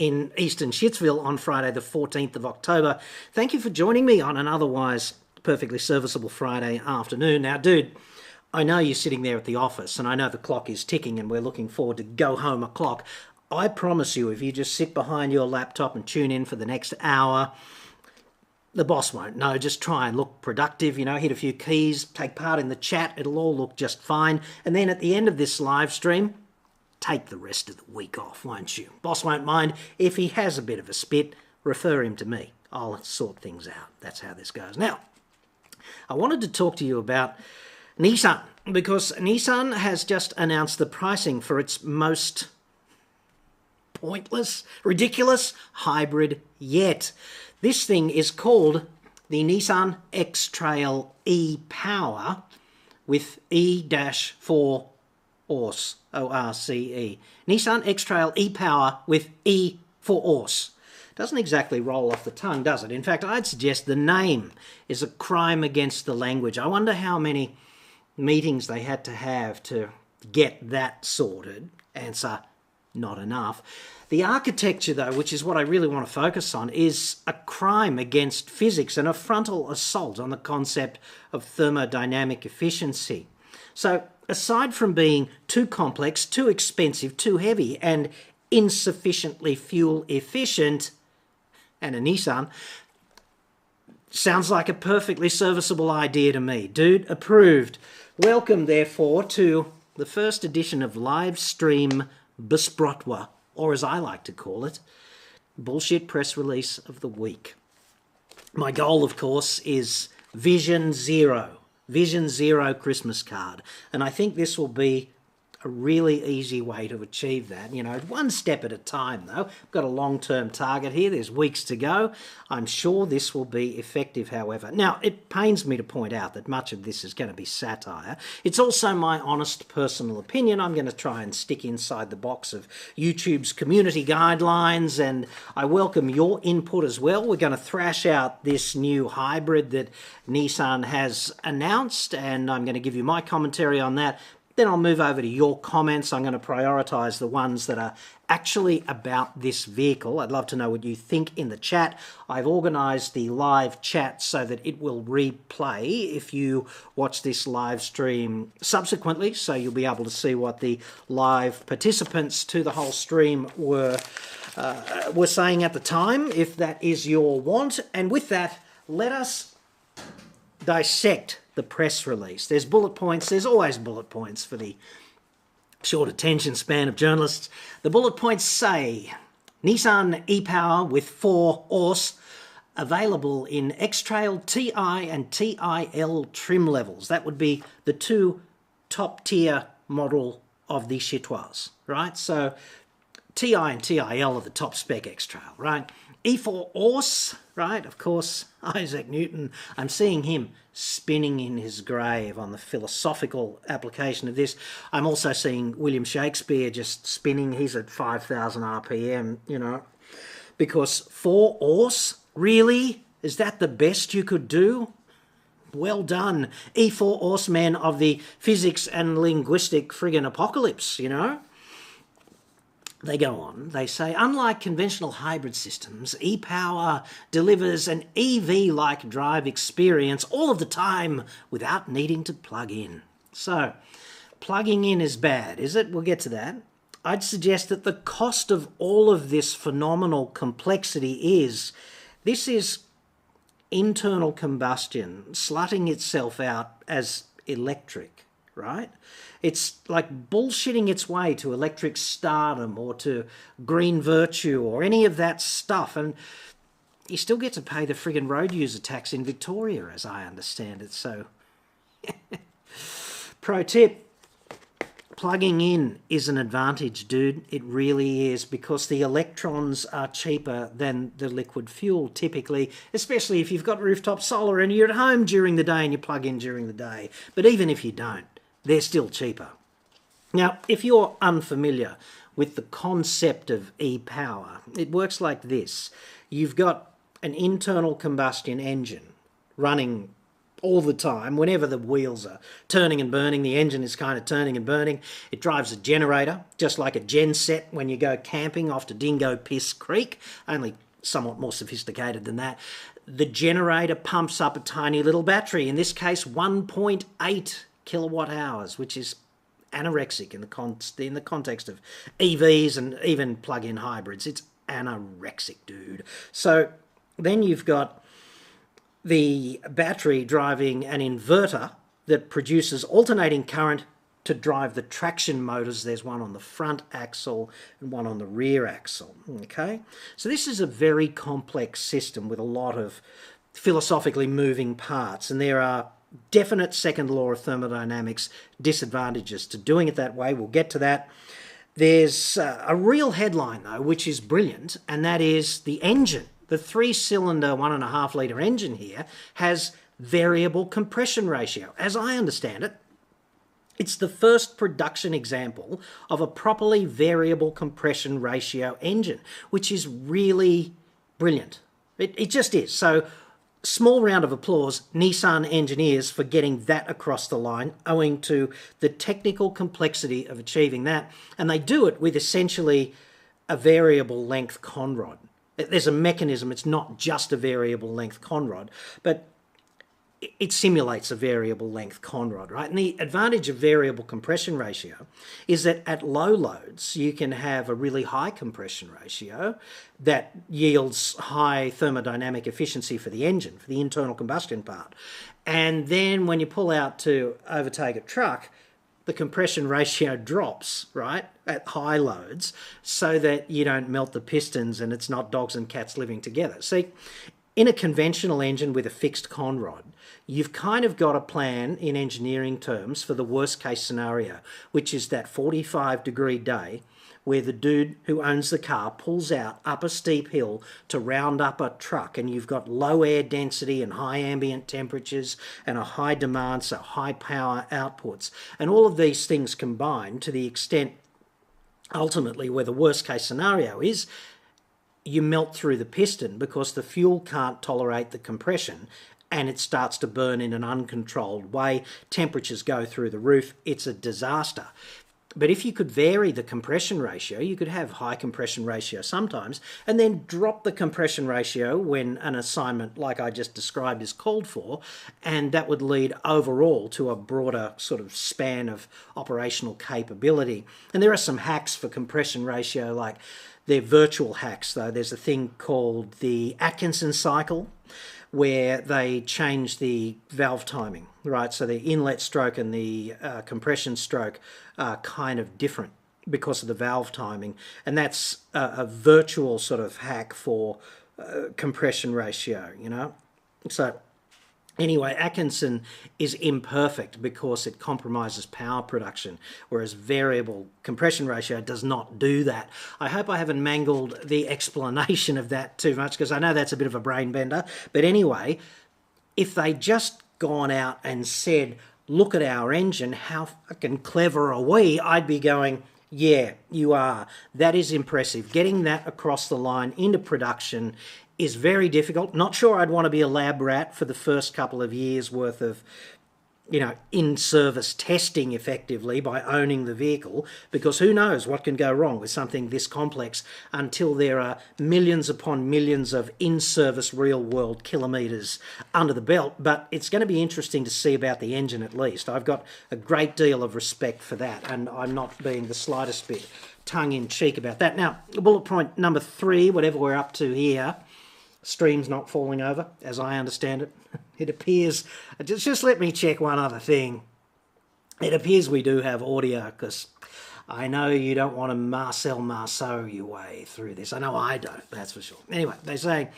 in Eastern Shitsville on Friday the 14th of October. Thank you for joining me on an otherwise perfectly serviceable Friday afternoon. Now, dude, I know you're sitting there at the office and I know the clock is ticking and we're looking forward to go home o'clock. I promise you, if you just sit behind your laptop and tune in for the next hour, the boss won't know. Just try and look productive, you know, hit a few keys, take part in the chat. It'll all look just fine. And then at the end of this live stream, take the rest of the week off, won't you? Boss won't mind. If he has a bit of a spit, refer him to me. I'll sort things out. That's how this goes. Now, I wanted to talk to you about Nissan, because Nissan has just announced the pricing for its most pointless, ridiculous hybrid yet. This thing is called the Nissan X-Trail e-Power with e-4ORCE, O-R-C-E. Nissan X-Trail e-Power with e-4ORCE. Doesn't exactly roll off the tongue, does it? In fact, I'd suggest the name is a crime against the language. I wonder how many meetings they had to have to get that sorted. Answer, not enough. The architecture, though, which is what I really want to focus on, is a crime against physics and a frontal assault on the concept of thermodynamic efficiency. So, aside from being too complex, too expensive, too heavy, and insufficiently fuel efficient, and a Nissan, sounds like a perfectly serviceable idea to me. Dude, approved. Welcome, therefore, to the first edition of Livestream Besprotwa, or as I like to call it, Bullshit Press Release of the Week. My goal, of course, is Vision Zero Christmas card. And I think this will be a really easy way to achieve that. You know, one step at a time, though. I've got a long-term target here. There's weeks to go. I'm sure this will be effective, however. Now, it pains me to point out that much of this is going to be satire. It's also my honest personal opinion. I'm going to try and stick inside the box of YouTube's community guidelines, and I welcome your input as well. We're going to thrash out this new hybrid that Nissan has announced, and I'm going to give you my commentary on that. Then I'll move over to your comments. I'm going to prioritise the ones that are actually about this vehicle. I'd love to know what you think in the chat. I've organised the live chat so that it will replay if you watch this live stream subsequently, so you'll be able to see what the live participants to the whole stream were saying at the time, if that is your want. And with that, let us dissect the press release. There's bullet points. There's always bullet points for the short attention span of journalists. The bullet points say, Nissan e-Power with 4ORCE available in X-Trail TI and TIL trim levels. That would be the two top-tier model of the Chitoise, right? So TI and TIL are the top spec X-Trail, right? e-4ORCE, right? Of course, Isaac Newton. I'm seeing him spinning in his grave on the philosophical application of this. I'm also seeing William Shakespeare just spinning. He's at 5,000 RPM, you know. Because 4ORCE, really? Is that the best you could do? Well done, e-4ORCE men of the physics and linguistic friggin' apocalypse, you know. They go on, they say, unlike conventional hybrid systems, e-Power delivers an EV-like drive experience all of the time without needing to plug in. So, plugging in is bad, is it? We'll get to that. I'd suggest that the cost of all of this phenomenal complexity is, this is internal combustion slutting itself out as electric, right? It's like bullshitting its way to electric stardom or to green virtue or any of that stuff. And you still get to pay the friggin' road user tax in Victoria, as I understand it. So, pro tip, plugging in is an advantage, dude. It really is, because the electrons are cheaper than the liquid fuel typically, especially if you've got rooftop solar and you're at home during the day and you plug in during the day. But even if you don't, they're still cheaper. Now, if you're unfamiliar with the concept of e-Power, it works like this. You've got an internal combustion engine running all the time. Whenever the wheels are turning and burning, the engine is kind of turning and burning. It drives a generator, just like a gen set when you go camping off to Dingo Piss Creek, only somewhat more sophisticated than that. The generator pumps up a tiny little battery, in this case 1.8 kilowatt hours, which is anorexic in the context of EVs and even plug-in hybrids. It's anorexic, dude. So then you've got the battery driving an inverter that produces alternating current to drive the traction motors. There's one on the front axle and one on the rear axle. Okay, so this is a very complex system with a lot of philosophically moving parts, and there are definite second law of thermodynamics disadvantages to doing it that way. We'll get to that. There's a real headline though, which is brilliant, and that is the engine. The 3-cylinder 1.5 litre engine here has variable compression ratio. As I understand it, it's the first production example of a properly variable compression ratio engine, which is really brilliant. It just is. So, small round of applause, Nissan engineers, for getting that across the line, owing to the technical complexity of achieving that. And they do it with essentially a variable length conrod. There's a mechanism, it's not just a variable length conrod, but it simulates a variable length conrod, right? And the advantage of variable compression ratio is that at low loads, you can have a really high compression ratio that yields high thermodynamic efficiency for the engine, for the internal combustion part. And then when you pull out to overtake a truck, the compression ratio drops, right, at high loads, so that you don't melt the pistons and it's not dogs and cats living together. See, in a conventional engine with a fixed conrod, you've kind of got a plan in engineering terms for the worst case scenario, which is that 45-degree day where the dude who owns the car pulls out up a steep hill to round up a truck, and you've got low air density and high ambient temperatures and a high demand, so high power outputs. And all of these things combined to the extent ultimately where the worst case scenario is, you melt through the piston because the fuel can't tolerate the compression and it starts to burn in an uncontrolled way. Temperatures go through the roof. It's a disaster. But if you could vary the compression ratio, you could have high compression ratio sometimes, and then drop the compression ratio when an assignment like I just described is called for, and that would lead overall to a broader sort of span of operational capability. And there are some hacks for compression ratio, like they're virtual hacks though. There's a thing called the Atkinson cycle, where they change the valve timing, right? So the inlet stroke and the compression stroke are kind of different because of the valve timing. And that's a virtual sort of hack for compression ratio, you know? So anyway, Atkinson is imperfect because it compromises power production, whereas variable compression ratio does not do that. I hope I haven't mangled the explanation of that too much, because I know that's a bit of a brain bender. But anyway, if they just gone out and said, look at our engine, how fucking clever are we? I'd be going, yeah, you are. That is impressive. Getting that across the line into production is very difficult. Not sure I'd want to be a lab rat for the first couple of years worth of, you know, in-service testing effectively by owning the vehicle, because who knows what can go wrong with something this complex until there are millions upon millions of in-service real-world kilometres under the belt. But it's going to be interesting to see about the engine at least. I've got a great deal of respect for that, and I'm not being the slightest bit tongue-in-cheek about that. Now, bullet point number 3, whatever we're up to here, stream's not falling over, as I understand it. It appears, just let me check one other thing. It appears we do have audio, because I know you don't want to Marcel Marceau your way through this. I know I don't, that's for sure. Anyway, they say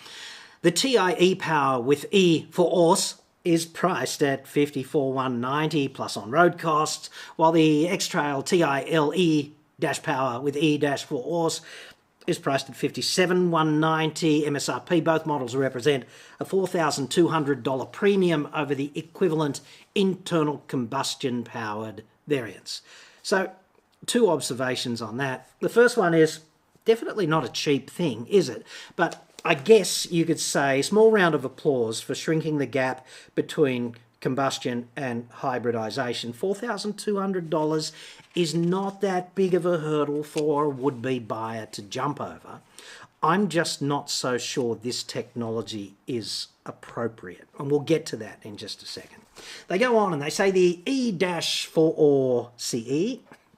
the TI e-Power with e-4ORCE is priced at $54,190 plus on-road costs, while the X-Trail TI LE-Power with e-4ORCE is priced at $57,190 MSRP. Both models represent a $4,200 premium over the equivalent internal combustion powered variants. So 2 observations on that. The first one is definitely not a cheap thing, is it? But I guess you could say small round of applause for shrinking the gap between combustion and hybridization. $4,200 is not that big of a hurdle for a would-be buyer to jump over. I'm just not so sure this technology is appropriate, and we'll get to that in just a second. They go on and they say the e-4ORCE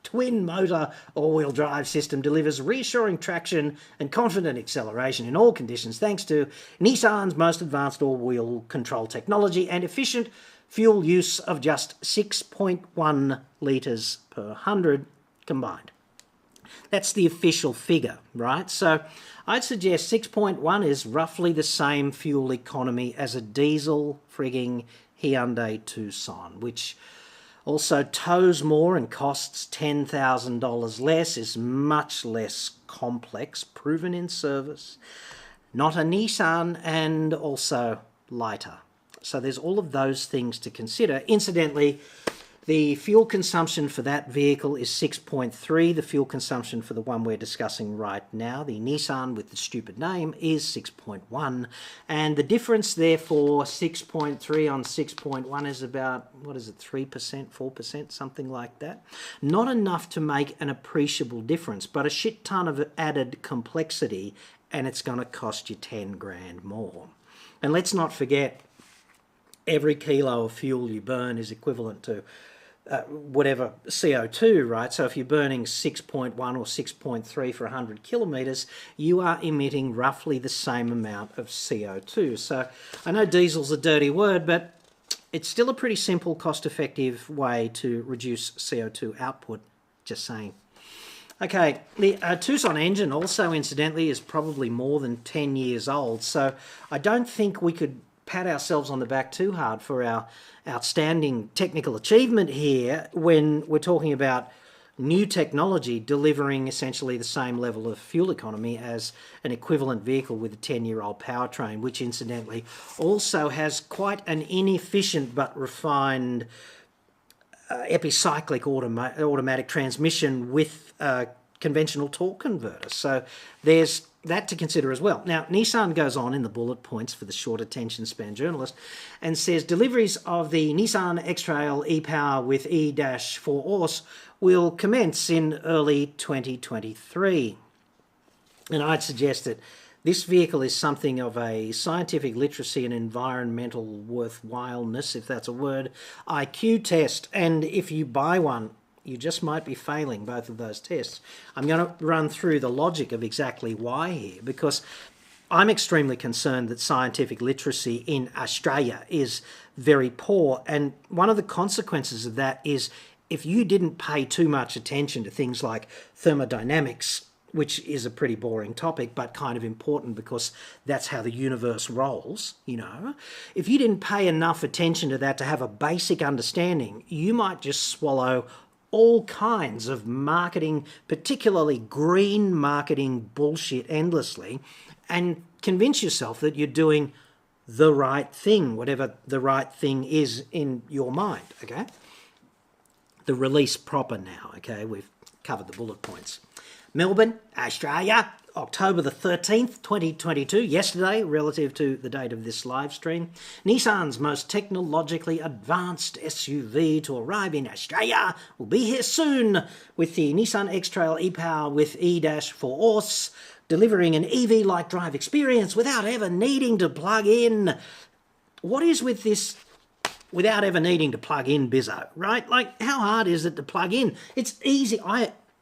twin motor all-wheel drive system delivers reassuring traction and confident acceleration in all conditions thanks to Nissan's most advanced all-wheel control technology and efficient fuel use of just 6.1 litres per 100 combined. That's the official figure, right? So I'd suggest 6.1 is roughly the same fuel economy as a diesel frigging Hyundai Tucson, which also tows more and costs $10,000 less, is much less complex, proven in service, not a Nissan, and also lighter. So there's all of those things to consider. Incidentally, the fuel consumption for that vehicle is 6.3. The fuel consumption for the one we're discussing right now, the Nissan with the stupid name, is 6.1. And the difference therefore, 6.3 on 6.1 is about, 3%, 4%, something like that. Not enough to make an appreciable difference, but a shit ton of added complexity, and it's going to cost you 10 grand more. And let's not forget, every kilo of fuel you burn is equivalent to whatever CO2, right? So if you're burning 6.1 or 6.3 for 100 kilometres, you are emitting roughly the same amount of CO2. So I know diesel's a dirty word, but it's still a pretty simple, cost-effective way to reduce CO2 output, just saying. Okay, the Tucson engine also, incidentally, is probably more than 10 years old, so I don't think we could pat ourselves on the back too hard for our outstanding technical achievement here when we're talking about new technology delivering essentially the same level of fuel economy as an equivalent vehicle with a 10-year-old powertrain, which incidentally also has quite an inefficient but refined epicyclic automatic transmission with conventional torque converter. So there's that to consider as well. Now, Nissan goes on in the bullet points for the short attention span journalist and says deliveries of the Nissan X-Trail e-Power with e-4ORCE will commence in early 2023. And I'd suggest that this vehicle is something of a scientific literacy and environmental worthwhileness, if that's a word, IQ test. And if you buy one, you just might be failing both of those tests. I'm going to run through the logic of exactly why here, because I'm extremely concerned that scientific literacy in Australia is very poor, and one of the consequences of that is if you didn't pay too much attention to things like thermodynamics, which is a pretty boring topic, but kind of important because that's how the universe rolls, you know. If you didn't pay enough attention to that to have a basic understanding, you might just swallow all kinds of marketing, particularly green marketing bullshit endlessly, and convince yourself that you're doing the right thing, whatever the right thing is in your mind, okay? The release proper now, okay? We've covered the bullet points. Melbourne, Australia, October the 13th, 2022, yesterday, relative to the date of this live stream. Nissan's most technologically advanced SUV to arrive in Australia will be here soon with the Nissan X-Trail e-Power with e-4ORCE, delivering an EV-like drive experience without ever needing to plug in. What is with this without ever needing to plug in, bizzo, right? Like, how hard is it to plug in? It's easy.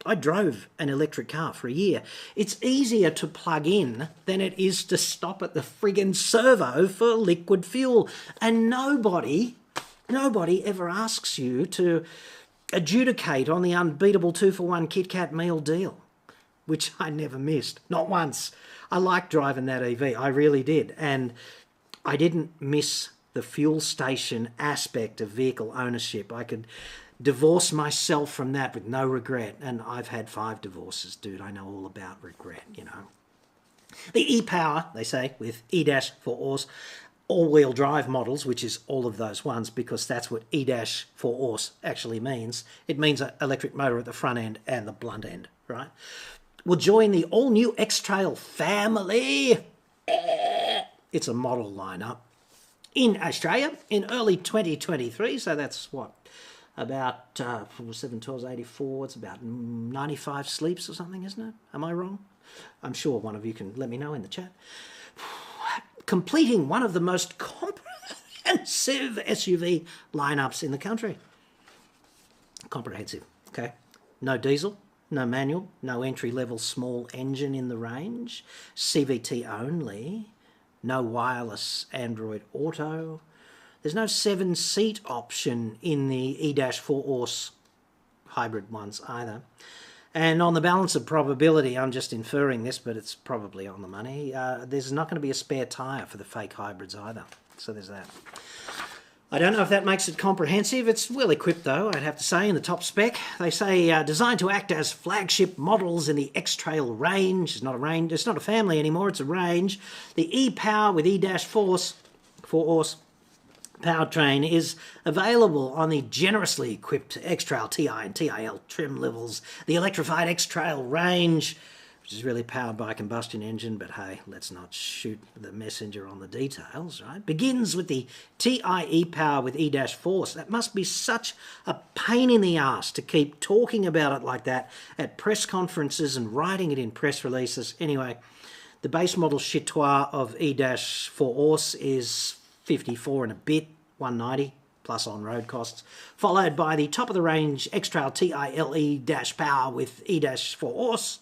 I drove an electric car for a year. It's easier to plug in than it is to stop at the friggin' servo for liquid fuel. And nobody ever asks you to adjudicate on the unbeatable 2-for-1 Kit Kat meal deal, which I never missed, not once. I liked driving that EV, I really did. And I didn't miss the fuel station aspect of vehicle ownership. I could divorce myself from that with no regret, and I've had 5 divorces, dude. I know all about regret, you know. The e-Power, they say, with e-4ORCE all-wheel drive models, which is all of those ones, because that's what e-4ORCE actually means. It means an electric motor at the front end and the blunt end, right? Will join the all-new X-Trail family. It's a model lineup. in Australia in early 2023. So that's what, about 7, 12, 84. It's about 95 sleeps or something, isn't it? Am I wrong? I'm sure one of you can let me know in the chat. Completing one of the most comprehensive SUV lineups in the country. Comprehensive, okay? No diesel, no manual, no entry-level small engine in the range, CVT only, no wireless Android Auto. There's no 7-seat option in the e-4ORCE hybrid ones either. And on the balance of probability, I'm just inferring this, but it's probably on the money, there's not going to be a spare tyre for the fake hybrids either. So there's that. I don't know if that makes it comprehensive. It's well equipped though, I'd have to say, in the top spec. They say designed to act as flagship models in the X-Trail range. It's not a range, it's not a family anymore, it's a range. The e-Power with e-4ORCE powertrain is available on the generously equipped X-Trail TI and TIL trim levels. The electrified X-Trail range, which is really powered by a combustion engine, but hey, let's not shoot the messenger on the details, right? Begins with the TI e-Power with e-4ORCE. That must be such a pain in the ass to keep talking about it like that at press conferences and writing it in press releases. Anyway, the base model chitois of e-4ORCE is 54 and a bit, 190 plus on-road costs, followed by the top-of-the-range X-Trail TILE-Power with e-4ORCE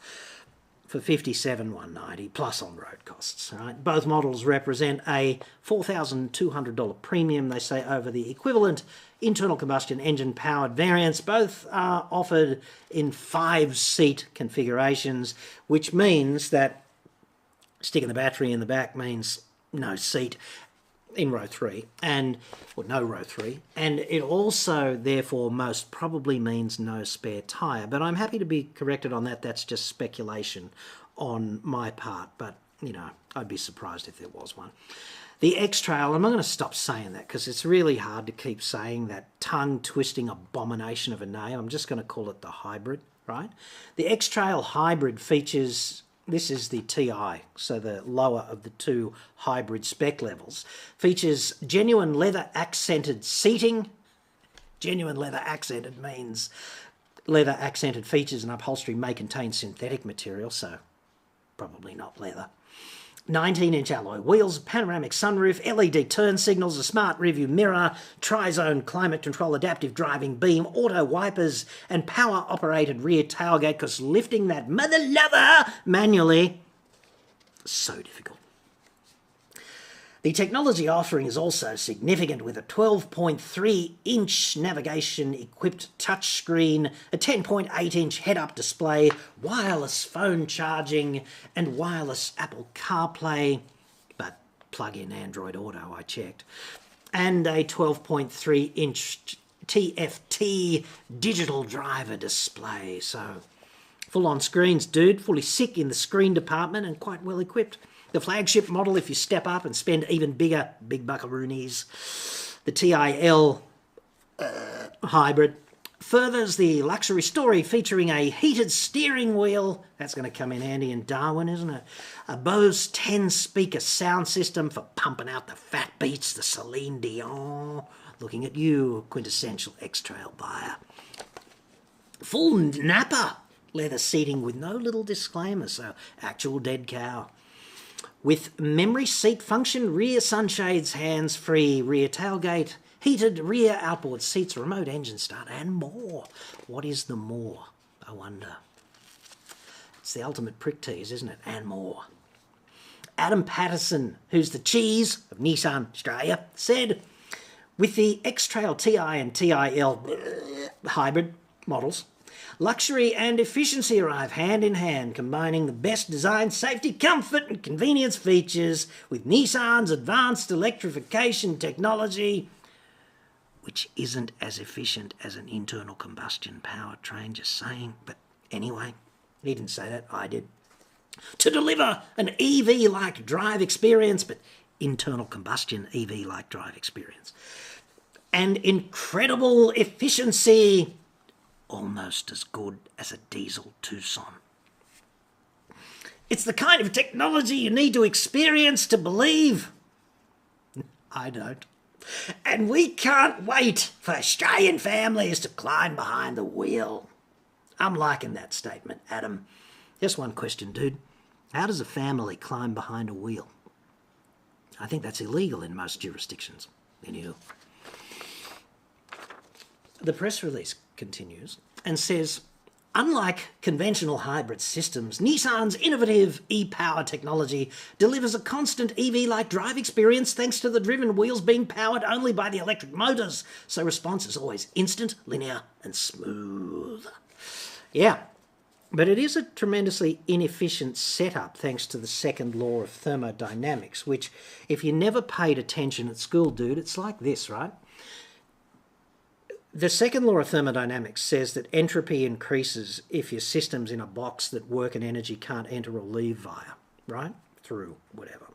for 57, 190 plus on-road costs. Right? Both models represent a $4,200 premium, they say, over the equivalent internal combustion engine-powered variants. Both are offered in 5-seat configurations, which means that sticking the battery in the back means no seat in row 3, or no row 3, and it also therefore most probably means no spare tyre. But I'm happy to be corrected on that. That's just speculation on my part, but you know, I'd be surprised if there was one. The X-Trail, I'm not going to stop saying that because it's really hard to keep saying that tongue-twisting abomination of a name. I'm just going to call it the hybrid, right? The X-Trail hybrid features, this is the TI, so the lower of the two hybrid spec levels, features genuine leather accented seating. Genuine leather accented means leather accented features and upholstery may contain synthetic material, so probably not leather. 19-inch alloy wheels, panoramic sunroof, LED turn signals, a smart rearview mirror, tri-zone climate control, adaptive driving beam, auto wipers, and power-operated rear tailgate, because lifting that mother lover manually is so difficult. The technology offering is also significant, with a 12.3-inch navigation-equipped touchscreen, a 10.8-inch head-up display, wireless phone charging, and wireless Apple CarPlay, but plug-in Android Auto, I checked, and a 12.3-inch TFT digital driver display. So, full-on screens, dude, fully sick in the screen department and quite well equipped. The flagship model, if you step up and spend even bigger, big buckaroonies, the TIL hybrid, furthers the luxury story, featuring a heated steering wheel. That's going to come in handy in Darwin, isn't it? A Bose 10-speaker sound system for pumping out the fat beats, the Celine Dion. Looking at you, quintessential X-Trail buyer. Full Napa leather seating with no little disclaimer, so actual dead cow. With memory seat function, rear sunshades, hands-free rear tailgate, heated rear outboard seats, remote engine start, and more. What is the more, I wonder? It's the ultimate prick tease, isn't it? And more. Adam Patterson, who's the cheese of Nissan Australia, said, with the X-Trail TI and TIL hybrid models, luxury and efficiency arrive hand in hand, combining the best design, safety, comfort and convenience features with Nissan's advanced electrification technology, which isn't as efficient as an internal combustion powertrain, just saying. But anyway, he didn't say that, I did. To deliver an EV-like drive experience, but internal combustion EV-like drive experience. And incredible efficiency, almost as good as a diesel Tucson. It's the kind of technology you need to experience to believe. I don't. And we can't wait for Australian families to climb behind the wheel. I'm liking that statement, Adam. Just one question, dude. How does a family climb behind a wheel? I think that's illegal in most jurisdictions. Anywho. The press release continues and says, unlike conventional hybrid systems, Nissan's innovative e-power technology delivers a constant EV-like drive experience thanks to the driven wheels being powered only by the electric motors, so response is always instant, linear and smooth. Yeah, but it is a tremendously inefficient setup thanks to the second law of thermodynamics, which, if you never paid attention at school, dude, it's like this, right? The second law of thermodynamics says that entropy increases if your system's in a box that work and energy can't enter or leave via, right? Through whatever.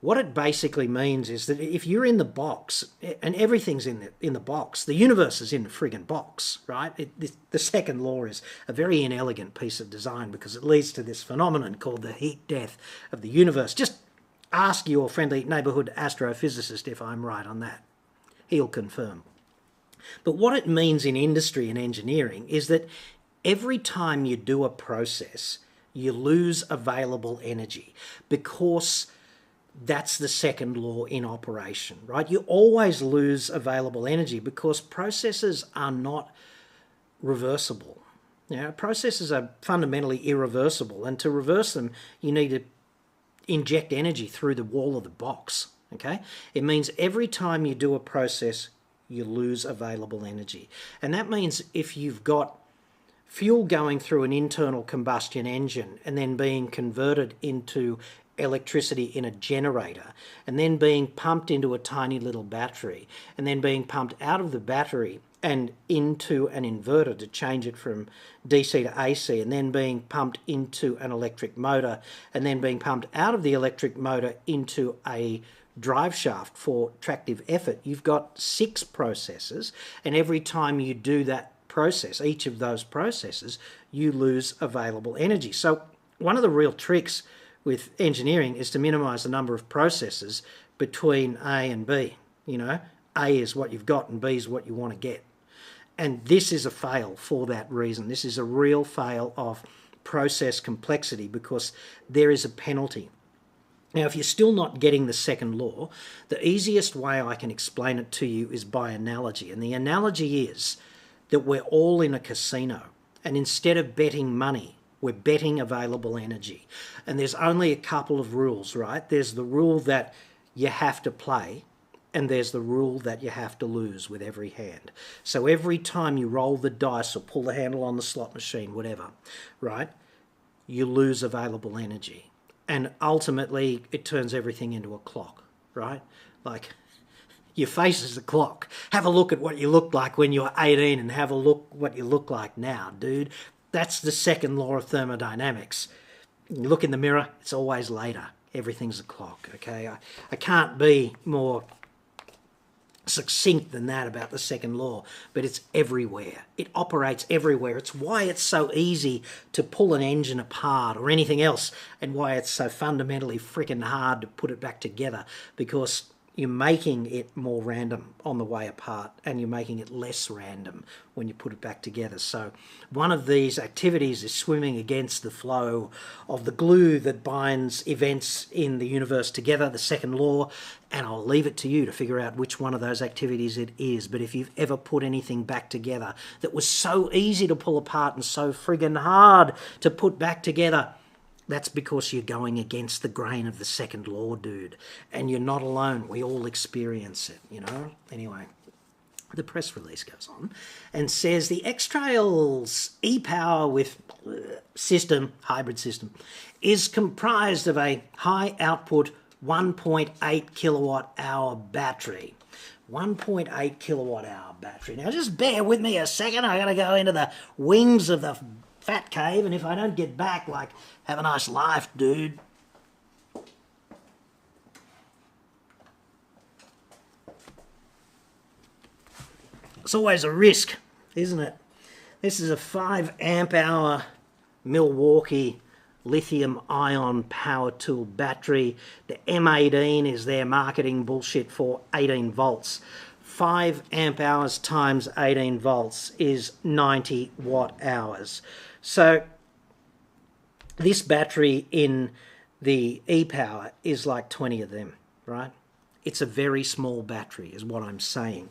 What it basically means is that if you're in the box, and everything's in the box, the universe is in the friggin' box, right? The second law is a very inelegant piece of design because it leads to this phenomenon called the heat death of the universe. Just ask your friendly neighbourhood astrophysicist if I'm right on that. He'll confirm. But what it means in industry and engineering is that every time you do a process, you lose available energy because that's the second law in operation, right? You always lose available energy because processes are not reversible. Processes are fundamentally irreversible, and to reverse them, you need to inject energy through the wall of the box, okay? It means every time you do a process, you lose available energy. And that means if you've got fuel going through an internal combustion engine and then being converted into electricity in a generator and then being pumped into a tiny little battery and then being pumped out of the battery and into an inverter to change it from DC to AC and then being pumped into an electric motor and then being pumped out of the electric motor into a drive shaft for tractive effort, you've got 6 processes, and every time you do that process, each of those processes, you lose available energy. So one of the real tricks with engineering is to minimize the number of processes between A and B. You know, A is what you've got and B is what you want to get. And this is a fail for that reason. This is a real fail of process complexity because there is a penalty. Now, if you're still not getting the second law, the easiest way I can explain it to you is by analogy. And the analogy is that we're all in a casino, and instead of betting money, we're betting available energy. And there's only a couple of rules, right? There's the rule that you have to play, and there's the rule that you have to lose with every hand. So every time you roll the dice or pull the handle on the slot machine, whatever, right, you lose available energy. And ultimately, it turns everything into a clock, right? Like, your face is a clock. Have a look at what you looked like when you were 18 and have a look what you look like now, dude. That's the second law of thermodynamics. You look in the mirror, it's always later. Everything's a clock, okay? I can't be more succinct than that about the second law, but it's everywhere. It operates everywhere. It's why it's so easy to pull an engine apart or anything else, and why it's so fundamentally freaking hard to put it back together, because you're making it more random on the way apart and you're making it less random when you put it back together. So one of these activities is swimming against the flow of the glue that binds events in the universe together, the second law, and I'll leave it to you to figure out which one of those activities it is. But if you've ever put anything back together that was so easy to pull apart and so friggin' hard to put back together, that's because you're going against the grain of the second law, dude. And you're not alone. We all experience it, you know? Anyway, the press release goes on and says the X-Trail's e-power with system, hybrid system, is comprised of a high-output 1.8 kilowatt-hour battery. 1.8 kilowatt-hour battery. Now, just bear with me a second. I got to go into the wings of the fat cave, and if I don't get back, like, have a nice life, dude. It's always a risk, isn't it? This is a 5 amp hour Milwaukee lithium-ion power tool battery. The M18 is their marketing bullshit for 18 volts. 5 amp hours times 18 volts is 90 watt hours. So this battery in the e-Power is like 20 of them, right? It's a very small battery is what I'm saying.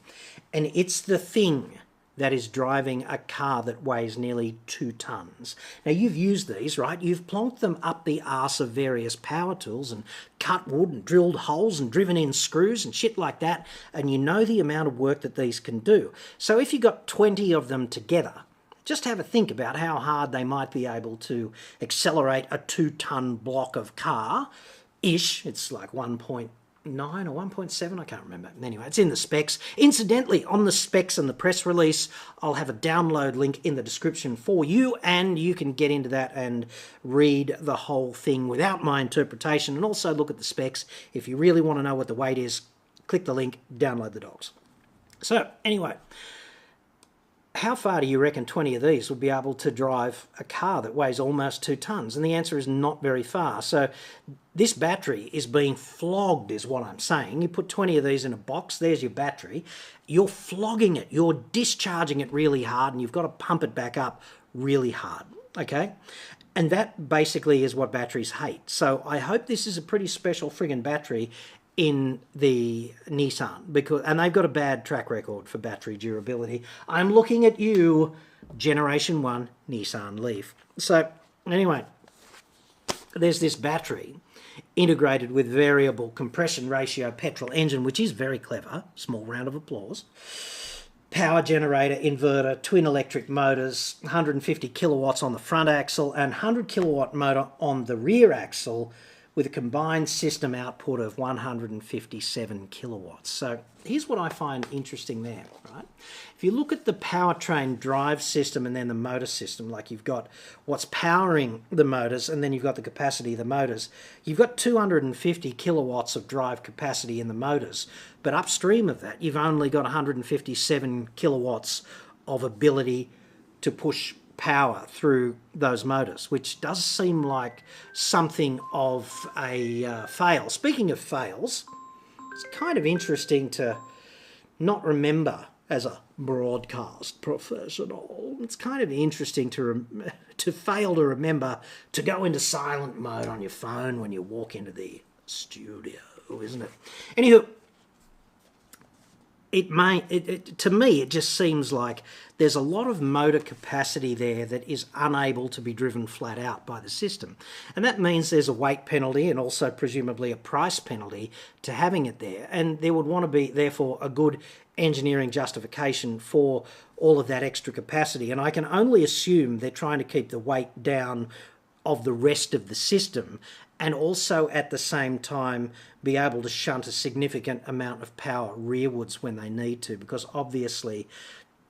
And it's the thing that is driving a car that weighs nearly 2 tons. Now, you've used these, right? You've plonked them up the arse of various power tools and cut wood and drilled holes and driven in screws and shit like that, and you know the amount of work that these can do. So if you got 20 of them together, just have a think about how hard they might be able to accelerate a 2-ton block of car-ish. It's like 1.9 or 1.7, I can't remember. Anyway, it's in the specs. Incidentally, on the specs and the press release, I'll have a download link in the description for you, and you can get into that and read the whole thing without my interpretation, and also look at the specs. If you really want to know what the weight is, click the link, download the docs. So, anyway, how far do you reckon 20 of these would be able to drive a car that weighs almost 2 tons? And the answer is not very far. So this battery is being flogged is what I'm saying. You put 20 of these in a box, there's your battery. You're flogging it, you're discharging it really hard, and you've got to pump it back up really hard, okay? And that basically is what batteries hate. So I hope this is a pretty special friggin' battery in the Nissan, and they've got a bad track record for battery durability. I'm looking at you, Generation 1 Nissan Leaf. So anyway, there's this battery integrated with variable compression ratio petrol engine, which is very clever. Small round of applause. Power generator, inverter, twin electric motors, 150 kilowatts on the front axle and 100 kilowatt motor on the rear axle, with a combined system output of 157 kilowatts. So here's what I find interesting there, right? If you look at the powertrain drive system and then the motor system, like you've got what's powering the motors and then you've got the capacity of the motors, you've got 250 kilowatts of drive capacity in the motors, but upstream of that, you've only got 157 kilowatts of ability to push power through those motors, which does seem like something of a fail. Speaking of fails, it's kind of interesting to not remember as a broadcast professional. It's kind of interesting to fail to remember to go into silent mode on your phone when you walk into the studio, isn't it? Anywho, to me, it just seems like there's a lot of motor capacity there that is unable to be driven flat out by the system. And that means there's a weight penalty and also presumably a price penalty to having it there. And there would want to be, therefore, a good engineering justification for all of that extra capacity. And I can only assume they're trying to keep the weight down of the rest of the system, and also at the same time be able to shunt a significant amount of power rearwards when they need to, because obviously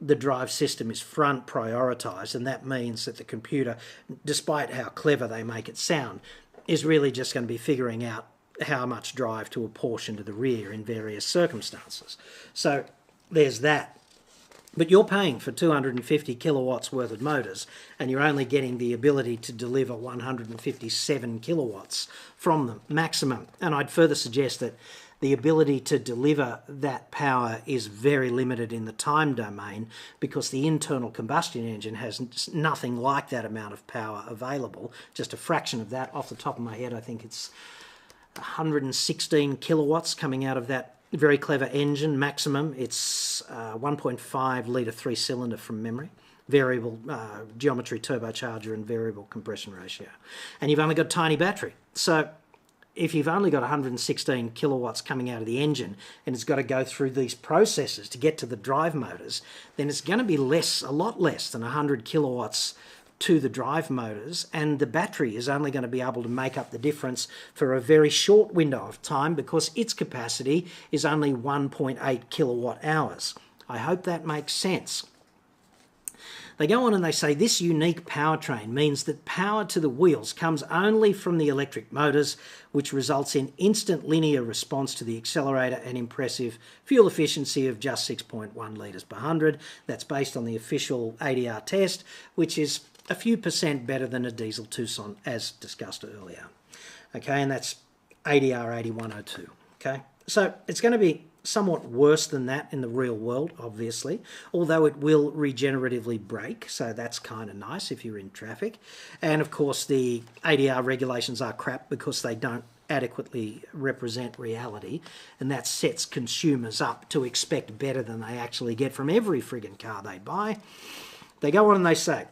the drive system is front prioritised, and that means that the computer, despite how clever they make it sound, is really just going to be figuring out how much drive to apportion to the rear in various circumstances. So there's that. But you're paying for 250 kilowatts worth of motors, and you're only getting the ability to deliver 157 kilowatts from them, maximum. And I'd further suggest that the ability to deliver that power is very limited in the time domain, because the internal combustion engine has nothing like that amount of power available. Just a fraction of that. Off the top of my head, I think it's 116 kilowatts coming out of that very clever engine, maximum. It's 1.5 litre 3-cylinder from memory, variable geometry turbocharger and variable compression ratio. And you've only got a tiny battery. So if you've only got 116 kilowatts coming out of the engine and it's got to go through these processes to get to the drive motors, then it's going to be less, a lot less than 100 kilowatts to the drive motors, and the battery is only going to be able to make up the difference for a very short window of time because its capacity is only 1.8 kilowatt hours. I hope that makes sense. They go on and they say this unique powertrain means that power to the wheels comes only from the electric motors, which results in instant linear response to the accelerator and impressive fuel efficiency of just 6.1 litres per 100. That's based on the official ADR test, which is a few percent better than a diesel Tucson, as discussed earlier. Okay, and that's ADR 8102. Okay, so it's going to be somewhat worse than that in the real world, obviously, although it will regeneratively brake, so that's kind of nice if you're in traffic. And of course the ADR regulations are crap because they don't adequately represent reality, and that sets consumers up to expect better than they actually get from every friggin' car they buy. They go on and they say,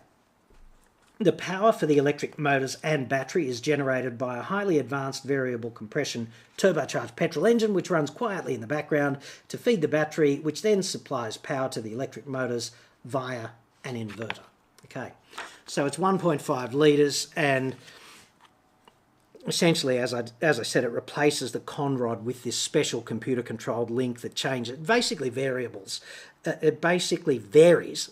the power for the electric motors and battery is generated by a highly advanced variable compression turbocharged petrol engine which runs quietly in the background to feed the battery, which then supplies power to the electric motors via an inverter. Okay, so it's 1.5 litres, and essentially, as I said, it replaces the conrod with this special computer-controlled link that changes, basically variables. It basically varies,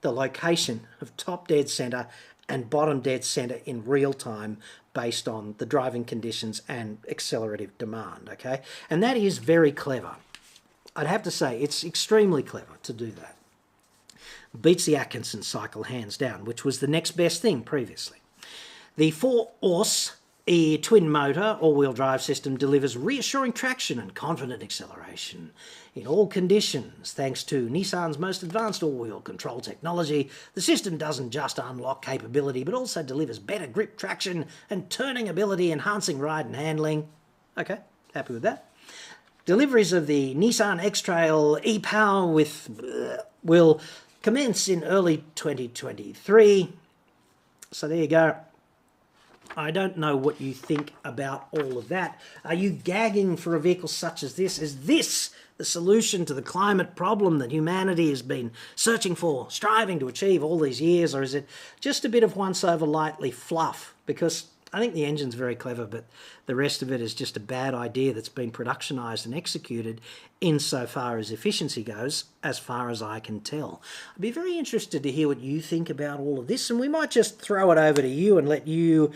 the location of top dead centre and bottom dead centre in real time based on the driving conditions and accelerative demand, okay? And that is very clever. I'd have to say it's extremely clever to do that. Beats the Atkinson cycle hands down, which was the next best thing previously. The e-4ORCE twin motor all-wheel drive system delivers reassuring traction and confident acceleration in all conditions. Thanks to Nissan's most advanced all-wheel control technology, the system doesn't just unlock capability but also delivers better grip traction and turning ability, enhancing ride and handling. Okay, happy with that. Deliveries of the Nissan X-Trail e-Power will commence in early 2023. So there you go. I don't know what you think about all of that. Are you gagging for a vehicle such as this? Is this the solution to the climate problem that humanity has been searching for, striving to achieve all these years? Or is it just a bit of once-over lightly fluff? Because I think the engine's very clever, but the rest of it is just a bad idea that's been productionised and executed insofar as efficiency goes, as far as I can tell. I'd be very interested to hear what you think about all of this, and we might just throw it over to you and let you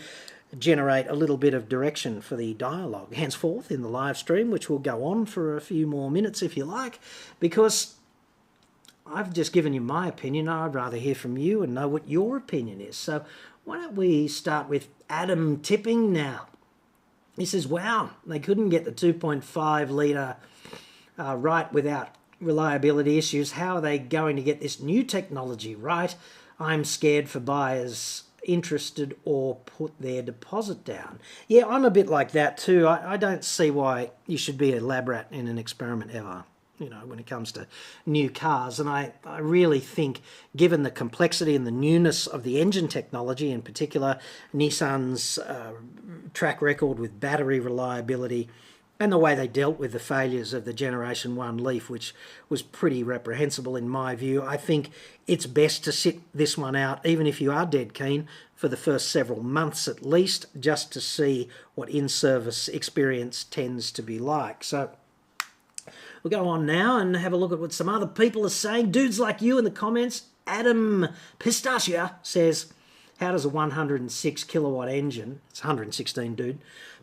generate a little bit of direction for the dialogue henceforth in the live stream, which will go on for a few more minutes if you like, because I've just given you my opinion. I'd rather hear from you and know what your opinion is. So why don't we start with Adam Tipping now. He says, wow, they couldn't get the 2.5 litre right without reliability issues. How are they going to get this new technology right? I'm scared for buyers interested or put their deposit down. Yeah, I'm a bit like that too. I don't see why you should be a lab rat in an experiment ever, you know, when it comes to new cars. And I really think, given the complexity and the newness of the engine technology, in particular Nissan's track record with battery reliability and the way they dealt with the failures of the Generation 1 Leaf, which was pretty reprehensible in my view, I think it's best to sit this one out, even if you are dead keen, for the first several months at least, just to see what in-service experience tends to be like. So we'll go on now and have a look at what some other people are saying. Dudes like you in the comments. Adam Pistachia says, how does a 106 kilowatt engine, it's 116 dude,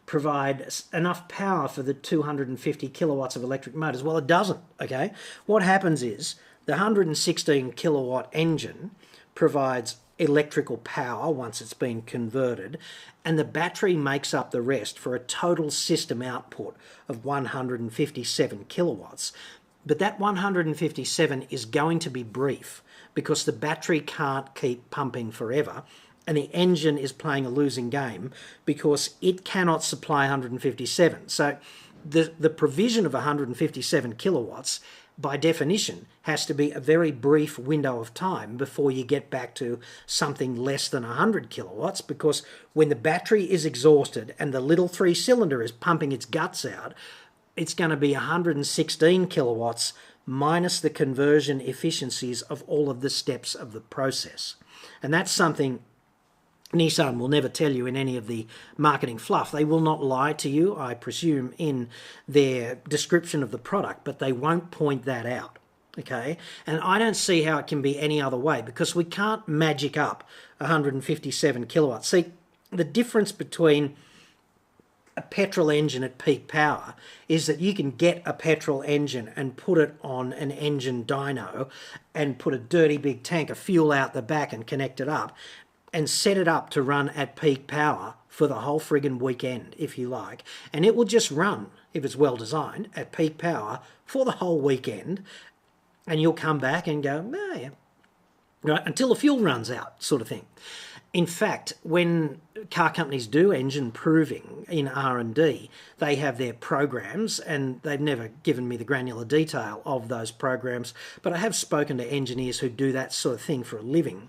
provide enough power for the 250 kilowatts of electric motors? Well, it doesn't, okay? What happens is the 116 kilowatt engine provides electrical power once it's been converted, and the battery makes up the rest for a total system output of 157 kilowatts. But that 157 is going to be brief because the battery can't keep pumping forever, and the engine is playing a losing game because it cannot supply 157. So the provision of 157 kilowatts, by definition, has to be a very brief window of time before you get back to something less than 100 kilowatts, because when the battery is exhausted and the little three-cylinder is pumping its guts out, it's going to be 116 kilowatts minus the conversion efficiencies of all of the steps of the process. And that's something Nissan will never tell you in any of the marketing fluff. They will not lie to you, I presume, in their description of the product, but they won't point that out, okay? And I don't see how it can be any other way, because we can't magic up 157 kilowatts. See, the difference between a petrol engine at peak power is that you can get a petrol engine and put it on an engine dyno and put a dirty big tank of fuel out the back and connect it up, and set it up to run at peak power for the whole friggin' weekend, if you like, and it will just run, if it's well designed, at peak power for the whole weekend, and you'll come back and go, oh, yeah, right, until the fuel runs out, sort of thing. In fact, when car companies do engine proving in R&D, they have their programs, and they've never given me the granular detail of those programs, but I have spoken to engineers who do that sort of thing for a living,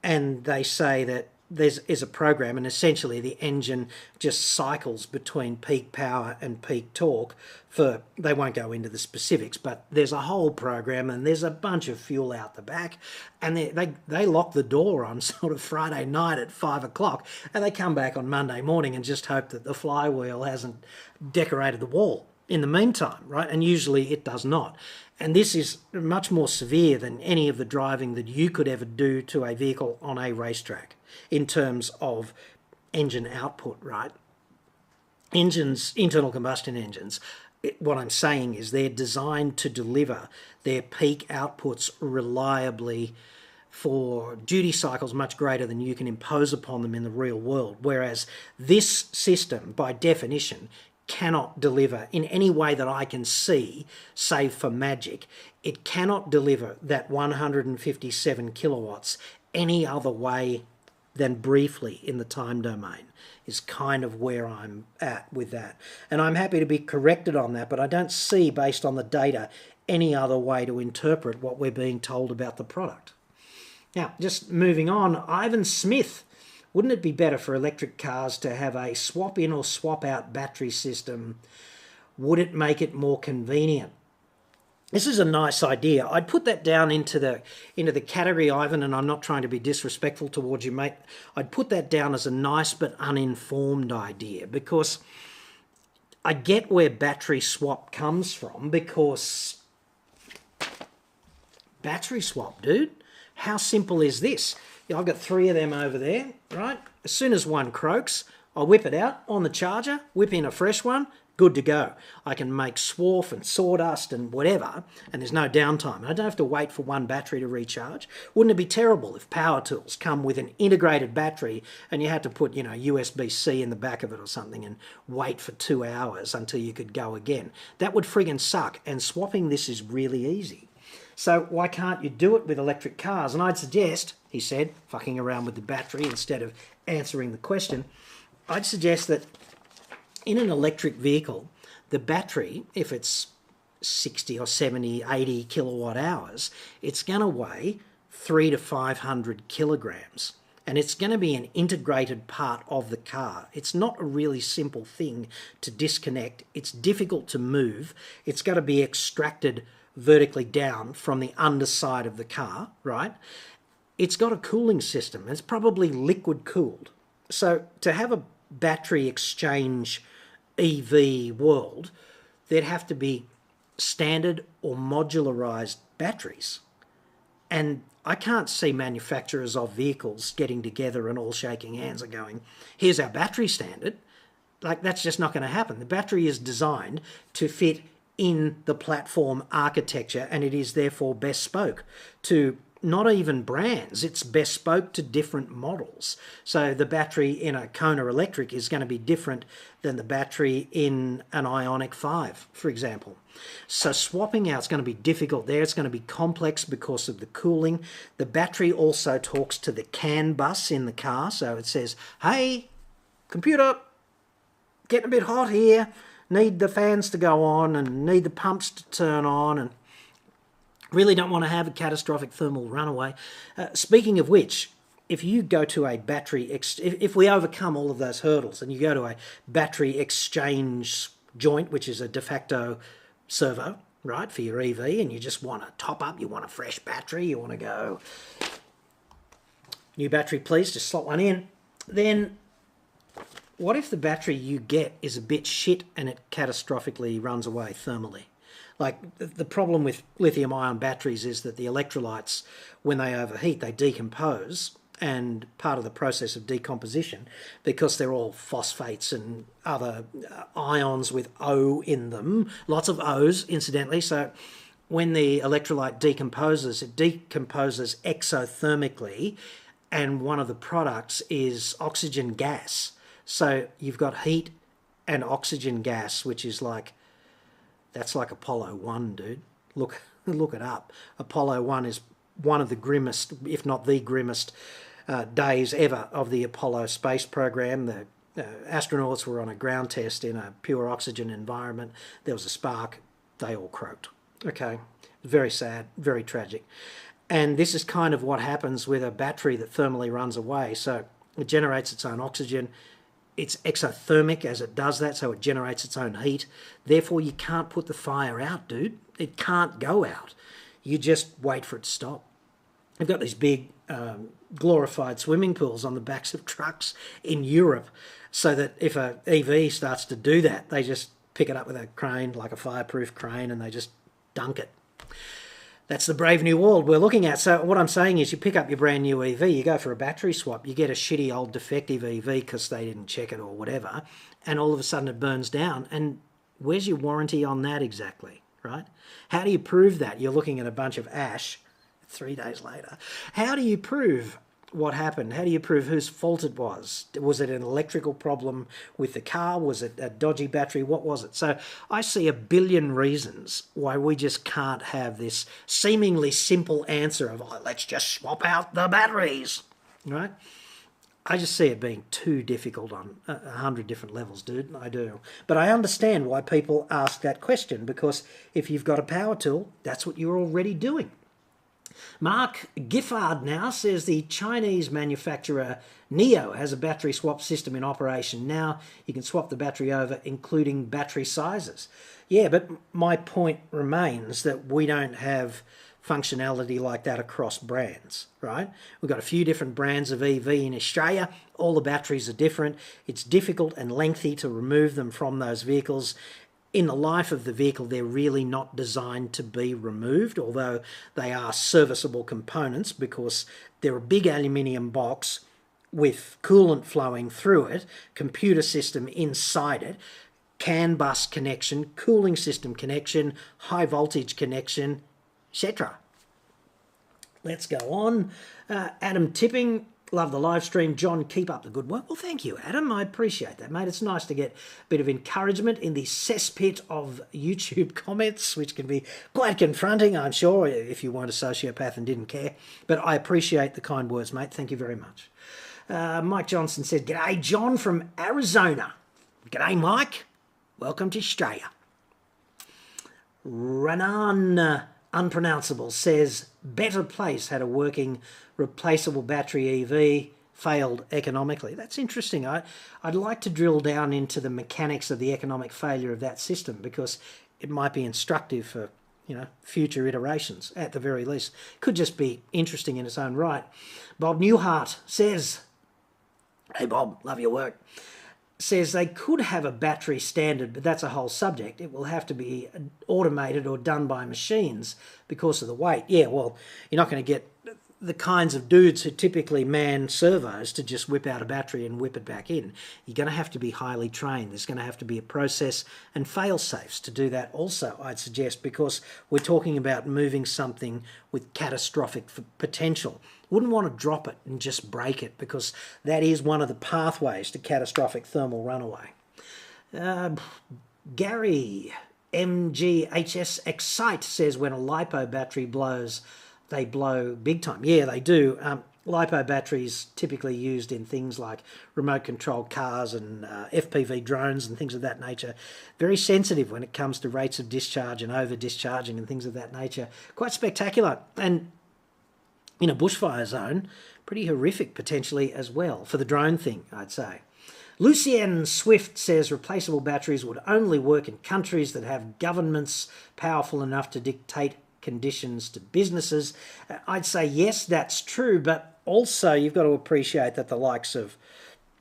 and they say that there's a program, and essentially the engine just cycles between peak power and peak torque for, they won't go into the specifics, but there's a whole program, and there's a bunch of fuel out the back, and they lock the door on sort of Friday night at 5 o'clock, and they come back on Monday morning and just hope that the flywheel hasn't decorated the wall in the meantime, right? And usually it does not. And this is much more severe than any of the driving that you could ever do to a vehicle on a racetrack in terms of engine output, right? Engines, internal combustion engines, what I'm saying is they're designed to deliver their peak outputs reliably for duty cycles much greater than you can impose upon them in the real world, whereas this system, by definition, cannot deliver in any way that I can see, save for magic. It cannot deliver that 157 kilowatts any other way than briefly in the time domain, is kind of where I'm at with that. And I'm happy to be corrected on that, but I don't see, based on the data, any other way to interpret what we're being told about the product. Now, just moving on, Ivan Smith. Wouldn't it be better for electric cars to have a swap-in or swap-out battery system? Would it make it more convenient? This is a nice idea. I'd put that down into the category, Ivan, and I'm not trying to be disrespectful towards you, mate. I'd put that down as a nice but uninformed idea, because I get where battery swap comes from, because battery swap, dude, how simple is this? I've got 3 of them over there, right? As soon as one croaks, I whip it out on the charger, whip in a fresh one, good to go. I can make swarf and sawdust and whatever, and there's no downtime. I don't have to wait for one battery to recharge. Wouldn't it be terrible if power tools come with an integrated battery and you had to put, USB-C in the back of it or something and wait for 2 hours until you could go again? That would friggin' suck, and swapping this is really easy. So why can't you do it with electric cars? And I'd suggest, he said, fucking around with the battery instead of answering the question, I'd suggest that in an electric vehicle, the battery, if it's 60 or 70, 80 kilowatt hours, it's going to weigh 300 to 500 kilograms. And it's going to be an integrated part of the car. It's not a really simple thing to disconnect. It's difficult to move. It's got to be extracted vertically down from the underside of the car, right? It's got a cooling system. It's probably liquid cooled. So to have a battery exchange EV world, there'd have to be standard or modularized batteries. And I can't see manufacturers of vehicles getting together and all shaking hands and going, here's our battery standard. Like, that's just not going to happen. The battery is designed to fit in the platform architecture, and it is therefore bespoke to not even brands, it's bespoke to different models. So the battery in a Kona Electric is going to be different than the battery in an Ioniq 5, for example. So swapping out is going to be difficult there. It's going to be complex because of the cooling. The battery also talks to the CAN bus in the car, so it says, hey, computer, getting a bit hot here, need the fans to go on and need the pumps to turn on, and really don't want to have a catastrophic thermal runaway. Speaking of which, if you go to a battery, if we overcome all of those hurdles and you go to a battery exchange joint, which is a de facto servo, right, for your EV, and you just want to top up, you want a fresh battery, you want to go, new battery please, just slot one in, then what if the battery you get is a bit shit and it catastrophically runs away thermally? Like, the problem with lithium-ion batteries is that the electrolytes, when they overheat, they decompose, and part of the process of decomposition, because they're all phosphates and other ions with O in them, lots of O's, incidentally, so when the electrolyte decomposes, it decomposes exothermically, and one of the products is oxygen gas. So you've got heat and oxygen gas, which is like, that's like Apollo 1, dude. Look it up. Apollo 1 is one of the grimmest, if not the grimmest, days ever of the Apollo space program. The astronauts were on a ground test in a pure oxygen environment. There was a spark. They all croaked. Okay, very sad, very tragic. And this is kind of what happens with a battery that thermally runs away. So it generates its own oxygen. It's exothermic as it does that, so it generates its own heat. Therefore, you can't put the fire out, dude. It can't go out. You just wait for it to stop. They've got these big glorified swimming pools on the backs of trucks in Europe, so that if an EV starts to do that, they just pick it up with a crane, like a fireproof crane, and they just dunk it. That's the brave new world we're looking at. So what I'm saying is, you pick up your brand new EV, you go for a battery swap, you get a shitty old defective EV because they didn't check it or whatever, and all of a sudden it burns down. And where's your warranty on that exactly, right? How do you prove that? You're looking at a bunch of ash 3 days later. How do you prove what happened? How do you prove whose fault it was? Was it an electrical problem with the car? Was it a dodgy battery? What was it? So I see a billion reasons why we just can't have this seemingly simple answer of, oh, let's just swap out the batteries, right? I just see it being too difficult on 100 different levels, dude. I do. But I understand why people ask that question, because if you've got a power tool, that's what you're already doing. Mark Giffard now says the Chinese manufacturer NIO has a battery swap system in operation now. You can swap the battery over, including battery sizes. Yeah, but my point remains that we don't have functionality like that across brands, right? We've got a few different brands of EV in Australia. All the batteries are different. It's difficult and lengthy to remove them from those vehicles. In the life of the vehicle, they're really not designed to be removed, although they are serviceable components because they're a big aluminium box with coolant flowing through it, computer system inside it, CAN bus connection, cooling system connection, high voltage connection, etc. Let's go on. Adam Tipping, love the live stream. John, keep up the good work. Well, thank you, Adam. I appreciate that, mate. It's nice to get a bit of encouragement in the cesspit of YouTube comments, which can be quite confronting, I'm sure, if you weren't a sociopath and didn't care. But I appreciate the kind words, mate. Thank you very much. Mike Johnson said, "G'day, John from Arizona." G'day, Mike. Welcome to Australia. Ranan Unpronounceable says, Better Place had a working replaceable battery EV, failed economically. That's interesting. I'd like to drill down into the mechanics of the economic failure of that system, because it might be instructive for, future iterations at the very least. Could just be interesting in its own right. Bob Newhart says, hey Bob, love your work, says they could have a battery standard, but that's a whole subject. It will have to be automated or done by machines because of the weight. Yeah, well, you're not going to get the kinds of dudes who typically man servos to just whip out a battery and whip it back in. You're going to have to be highly trained. There's going to have to be a process and fail-safes to do that also, I'd suggest, because we're talking about moving something with catastrophic potential. Wouldn't want to drop it and just break it, because that is one of the pathways to catastrophic thermal runaway. Gary MGHS Excite says, when a LiPo battery blows, they blow big time. Yeah, they do. LiPo batteries typically used in things like remote controlled cars and FPV drones and things of that nature. Very sensitive when it comes to rates of discharge and over discharging and things of that nature. Quite spectacular. And in a bushfire zone, pretty horrific potentially as well for the drone thing, I'd say. Lucien Swift says replaceable batteries would only work in countries that have governments powerful enough to dictate conditions to businesses. I'd say yes, that's true, but also you've got to appreciate that the likes of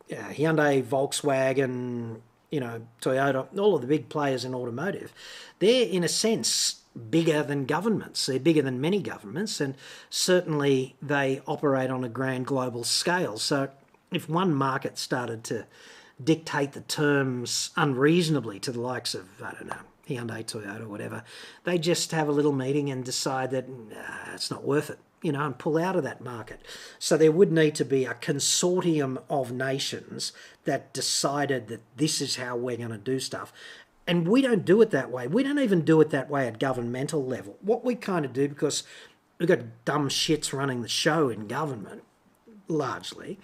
Hyundai, Volkswagen, Toyota, all of the big players in automotive, they're in a sense bigger than governments. They're bigger than many governments, and certainly they operate on a grand global scale. So if one market started to dictate the terms unreasonably to the likes of, I don't know, Hyundai, Toyota, whatever, they just have a little meeting and decide that it's not worth it. and pull out of that market. So there would need to be a consortium of nations that decided that this is how we're going to do stuff. And we don't do it that way. We don't even do it that way at governmental level. What we kind of do, because we've got dumb shits running the show in government, largely,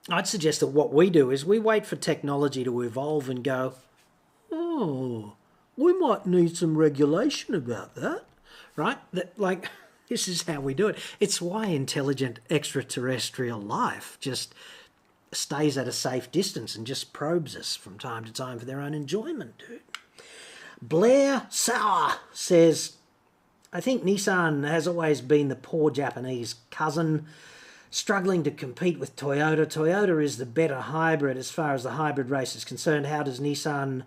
I'd suggest that what we do is we wait for technology to evolve and go, oh, we might need some regulation about that, right? This is how we do it. It's why intelligent extraterrestrial life just stays at a safe distance and just probes us from time to time for their own enjoyment, dude. Blair Sauer says, I think Nissan has always been the poor Japanese cousin, struggling to compete with Toyota. Toyota is the better hybrid as far as the hybrid race is concerned. How does Nissan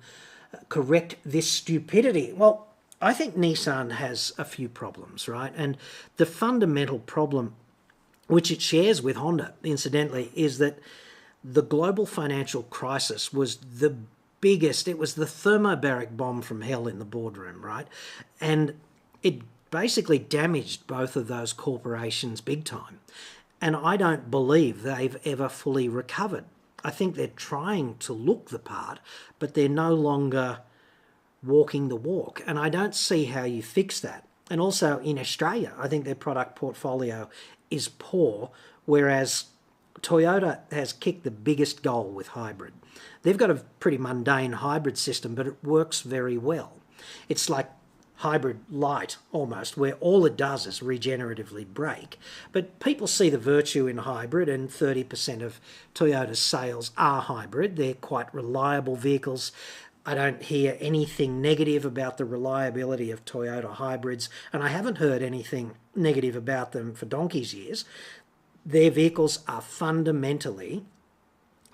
correct this stupidity? Well, I think Nissan has a few problems, right? And the fundamental problem, which it shares with Honda, incidentally, is that the global financial crisis was the biggest. It was the thermobaric bomb from hell in the boardroom, right? And it basically damaged both of those corporations big time. And I don't believe they've ever fully recovered. I think they're trying to look the part, but they're no longer walking the walk. And I don't see how you fix that. And also in Australia, I think their product portfolio is poor, whereas Toyota has kicked the biggest goal with hybrid. They've got a pretty mundane hybrid system, but it works very well. It's like hybrid light almost, where all it does is regeneratively brake. But people see the virtue in hybrid, and 30% of Toyota's sales are hybrid. They're quite reliable vehicles. I don't hear anything negative about the reliability of Toyota hybrids, and I haven't heard anything negative about them for donkey's years. Their vehicles are fundamentally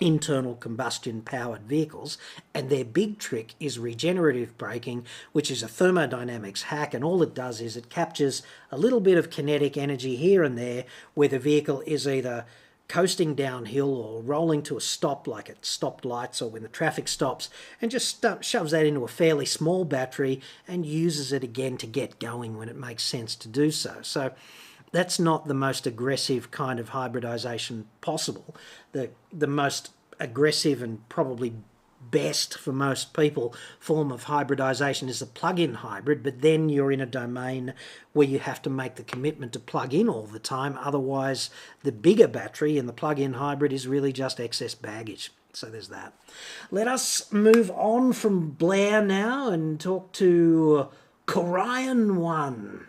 internal combustion powered vehicles, and their big trick is regenerative braking, which is a thermodynamics hack, and all it does is it captures a little bit of kinetic energy here and there where the vehicle is either coasting downhill or rolling to a stop, like at stopped lights or when the traffic stops, and just shoves that into a fairly small battery and uses it again to get going when it makes sense to do so. So that's not the most aggressive kind of hybridization possible. The most aggressive and probably best for most people form of hybridization is a plug-in hybrid, but then you're in a domain where you have to make the commitment to plug in all the time. Otherwise, the bigger battery in the plug-in hybrid is really just excess baggage. So there's that. Let us move on from Blair now and talk to Korean One.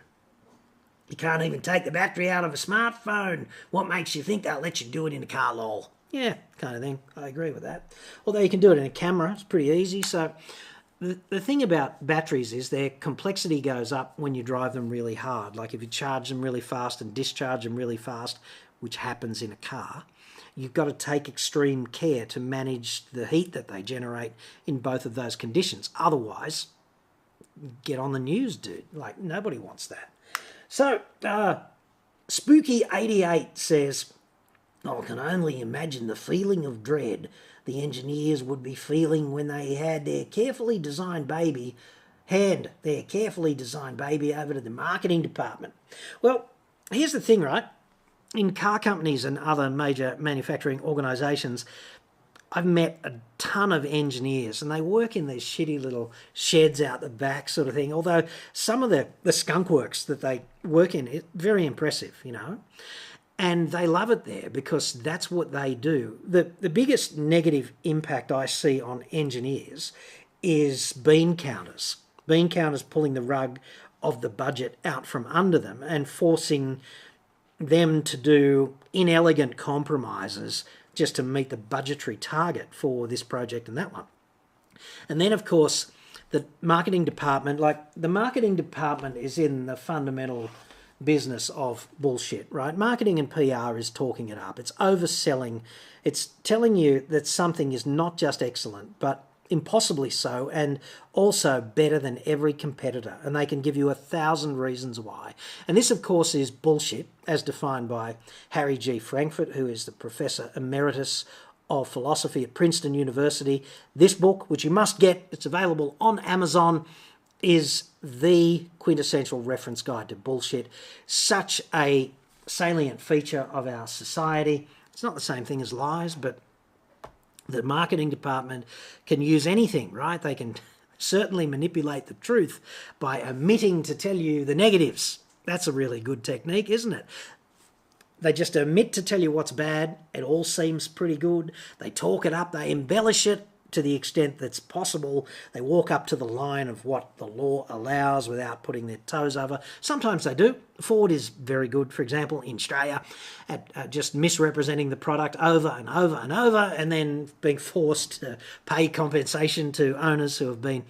You can't even take the battery out of a smartphone. What makes you think they'll let you do it in a car, lol? Yeah, kind of thing. I agree with that. Although you can do it in a camera. It's pretty easy. So the thing about batteries is their complexity goes up when you drive them really hard. Like if you charge them really fast and discharge them really fast, which happens in a car, you've got to take extreme care to manage the heat that they generate in both of those conditions. Otherwise, get on the news, dude. Like, nobody wants that. So, Spooky88 says, I can only imagine the feeling of dread the engineers would be feeling when they had their carefully designed baby over to the marketing department. Well, here's the thing, right? In car companies and other major manufacturing organisations, I've met a ton of engineers, and they work in these shitty little sheds out the back sort of thing, although some of the skunk works that they work in is very impressive, you know. And they love it there because that's what they do. The biggest negative impact I see on engineers is bean counters. Bean counters pulling the rug of the budget out from under them and forcing them to do inelegant compromises just to meet the budgetary target for this project and that one. And then, of course, the marketing department, is in the fundamental business of bullshit, right? Marketing and PR is talking it up. It's overselling. It's telling you that something is not just excellent, but impossibly so, and also better than every competitor. And they can give you 1,000 reasons why. And this, of course, is bullshit, as defined by Harry G. Frankfurt, who is the Professor Emeritus of Philosophy at Princeton University. This book, which you must get, it's available on Amazon, is the quintessential reference guide to bullshit. Such a salient feature of our society. It's not the same thing as lies, but the marketing department can use anything, right? They can certainly manipulate the truth by omitting to tell you the negatives. That's a really good technique, isn't it? They just omit to tell you what's bad. It all seems pretty good. They talk it up. They embellish it to the extent that's possible. They walk up to the line of what the law allows without putting their toes over. Sometimes they do. Ford is very good, for example, in Australia, at just misrepresenting the product over and over and over, and then being forced to pay compensation to owners who have been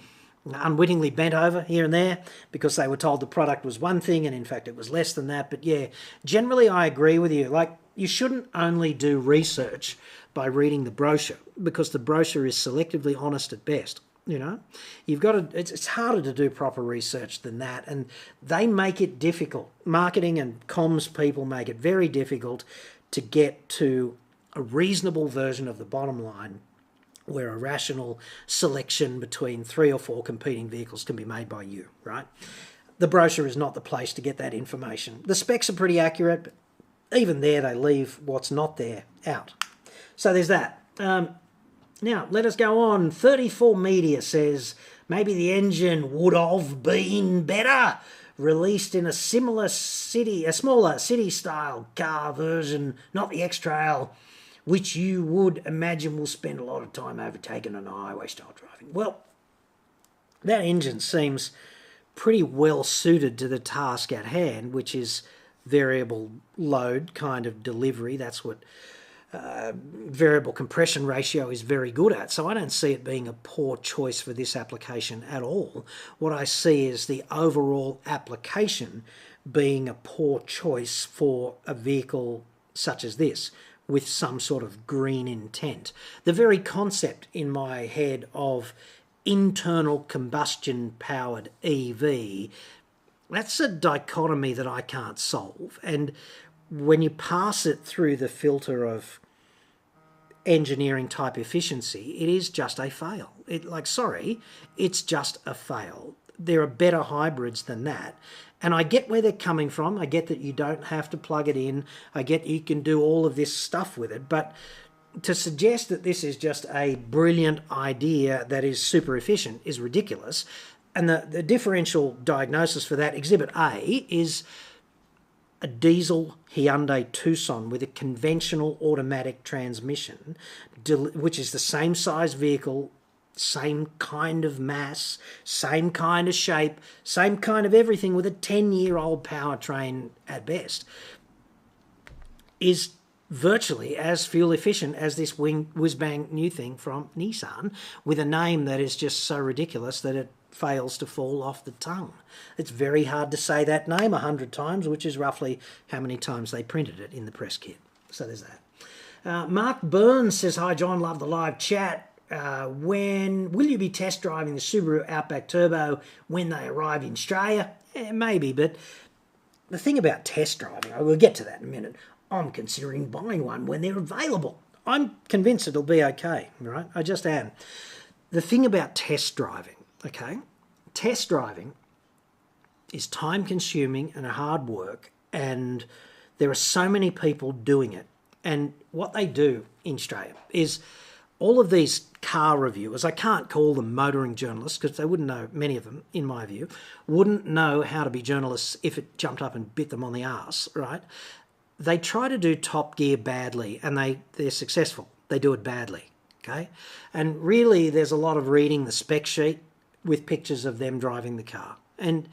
unwittingly bent over here and there because they were told the product was one thing and in fact it was less than that. But yeah, generally I agree with you. Like, you shouldn't only do research by reading the brochure, because the brochure is selectively honest at best. You know, you've got to, it's harder to do proper research than that, and they make it difficult. Marketing and comms people make it very difficult to get to a reasonable version of the bottom line where a rational selection between 3 or 4 competing vehicles can be made by you, right? The brochure is not the place to get that information. The specs are pretty accurate, but even there they leave what's not there out. So there's that. Now, let us go on. 34 Media says, maybe the engine would have been better, released in a smaller city-style car version, not the X-Trail, which you would imagine will spend a lot of time overtaken on highway-style driving. Well, that engine seems pretty well suited to the task at hand, which is variable load kind of delivery. That's what variable compression ratio is very good at. So I don't see it being a poor choice for this application at all. What I see is the overall application being a poor choice for a vehicle such as this, with some sort of green intent. The very concept in my head of internal combustion powered EV, that's a dichotomy that I can't solve. And when you pass it through the filter of engineering type efficiency, it is just a fail. It's just a fail. There are better hybrids than that. And I get where they're coming from. I get that you don't have to plug it in. I get you can do all of this stuff with it. But to suggest that this is just a brilliant idea that is super efficient is ridiculous. And the differential diagnosis for that, Exhibit A, is a diesel Hyundai Tucson with a conventional automatic transmission, which is the same size vehicle, same kind of mass, same kind of shape, same kind of everything, with a 10-year-old powertrain at best, is virtually as fuel efficient as this whiz-bang new thing from Nissan, with a name that is just so ridiculous that it fails to fall off the tongue. It's very hard to say that name 100 times, which is roughly how many times they printed it in the press kit. So there's that. Mark Burns says, hi John, love the live chat. When will you be test driving the Subaru Outback Turbo when they arrive in Australia? Maybe, but the thing about test driving, we'll get to that in a minute, I'm considering buying one when they're available. I'm convinced it'll be okay, right? I just am. The thing about test driving, okay, test driving is time-consuming and hard work, and there are so many people doing it. And what they do in Australia is all of these car reviewers, I can't call them motoring journalists because they wouldn't know, many of them, in my view, wouldn't know how to be journalists if it jumped up and bit them on the arse, right? They try to do Top Gear badly, and they're successful. They do it badly, okay? And really, there's a lot of reading the spec sheet with pictures of them driving the car. And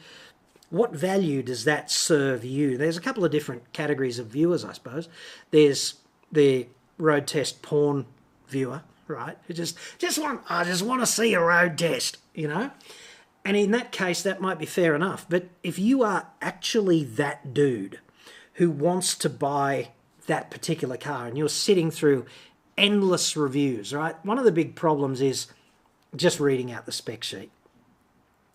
what value does that serve you? There's a couple of different categories of viewers, I suppose. There's the road test porn viewer, right? Who I just want to see a road test, you know? And in that case, that might be fair enough. But if you are actually that dude who wants to buy that particular car and you're sitting through endless reviews, right? One of the big problems is just reading out the spec sheet.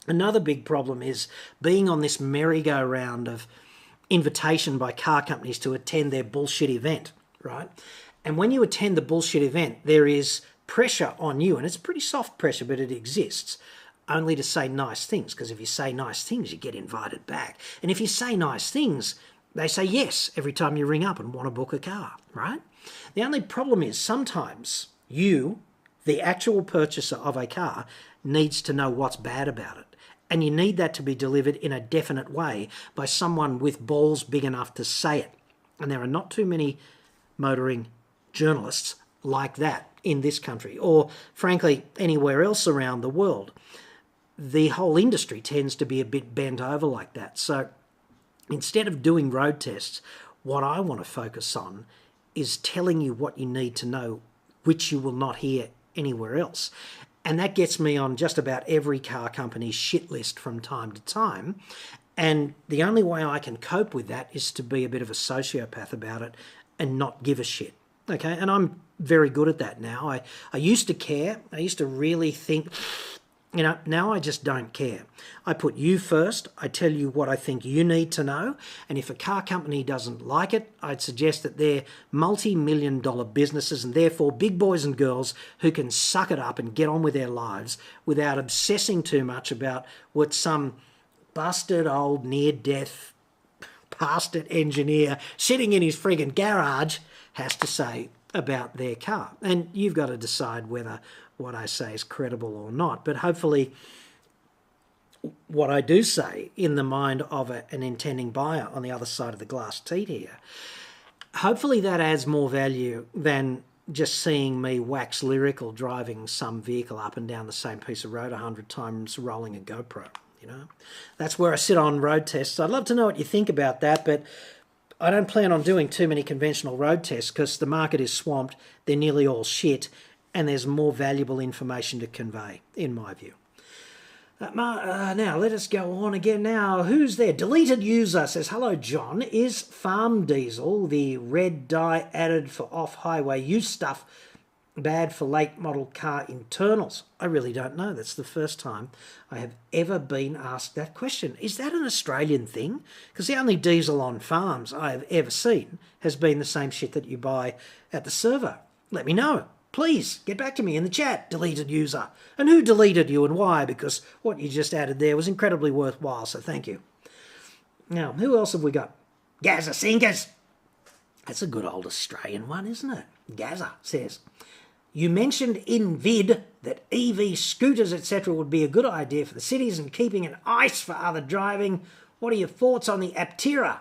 Another big problem is being on this merry-go-round of invitation by car companies to attend their bullshit event, right? And when you attend the bullshit event, there is pressure on you, and it's pretty soft pressure, but it exists, only to say nice things, because if you say nice things, you get invited back. And if you say nice things, they say yes every time you ring up and want to book a car, right? The only problem is sometimes you, the actual purchaser of a car, needs to know what's bad about it. And you need that to be delivered in a definite way by someone with balls big enough to say it. And there are not too many motoring journalists like that in this country, or frankly anywhere else around the world. The whole industry tends to be a bit bent over like that. So instead of doing road tests, what I want to focus on is telling you what you need to know, which you will not hear anywhere else. And that gets me on just about every car company's shit list from time to time. And the only way I can cope with that is to be a bit of a sociopath about it and not give a shit. Okay, and I'm very good at that now. I used to care. I used to really think, you know, now I just don't care. I put you first. I tell you what I think you need to know. And if a car company doesn't like it, I'd suggest that they're multi-million-dollar businesses and therefore big boys and girls who can suck it up and get on with their lives without obsessing too much about what some busted old near-death bastard engineer sitting in his friggin' garage has to say about their car. And you've got to decide whether what I say is credible or not. But hopefully what I do say in the mind of an intending buyer on the other side of the glass teat here, hopefully that adds more value than just seeing me wax lyrical driving some vehicle up and down the same piece of road 100 times rolling a GoPro. You know, that's where I sit on road tests. I'd love to know what you think about that, but I don't plan on doing too many conventional road tests because the market is swamped, they're nearly all shit, and there's more valuable information to convey, in my view. Now, let us go on again now. Who's there? Deleted user says, hello, John. Is farm diesel, the red dye added for off-highway use stuff, bad for late model car internals? I really don't know. That's the first time I have ever been asked that question. Is that an Australian thing? Because the only diesel on farms I have ever seen has been the same shit that you buy at the servo. Let me know. Please get back to me in the chat, deleted user. And who deleted you and why? Because what you just added there was incredibly worthwhile, so thank you. Now, who else have we got? Gaza Sinkers. That's a good old Australian one, isn't it? Gaza says, you mentioned in vid that EV scooters, etc. would be a good idea for the cities and keeping an ice for other driving. What are your thoughts on the Aptera?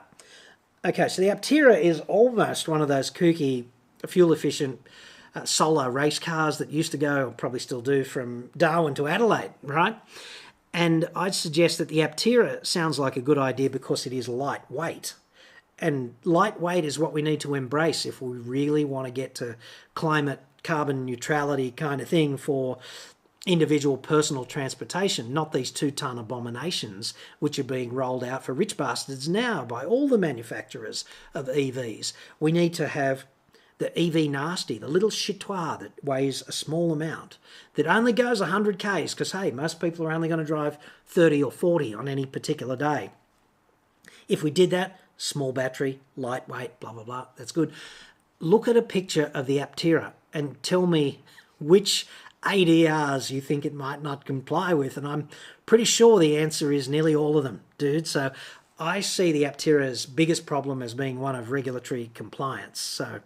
Okay, so the Aptera is almost one of those kooky, fuel-efficient solar race cars that used to go, or probably still do, from Darwin to Adelaide, right? And I'd suggest that the Aptera sounds like a good idea because it is lightweight. And lightweight is what we need to embrace if we really want to get to climate carbon neutrality kind of thing for individual personal transportation, not these 2-ton abominations which are being rolled out for rich bastards now by all the manufacturers of EVs. We need to have the EV nasty, the little chitoir that weighs a small amount, that only goes 100 Ks, because, hey, most people are only going to drive 30 or 40 on any particular day. If we did that, small battery, lightweight, blah, blah, blah, that's good. Look at a picture of the Aptera and tell me which ADRs you think it might not comply with, and I'm pretty sure the answer is nearly all of them, dude. So I see the Aptera's biggest problem as being one of regulatory compliance. So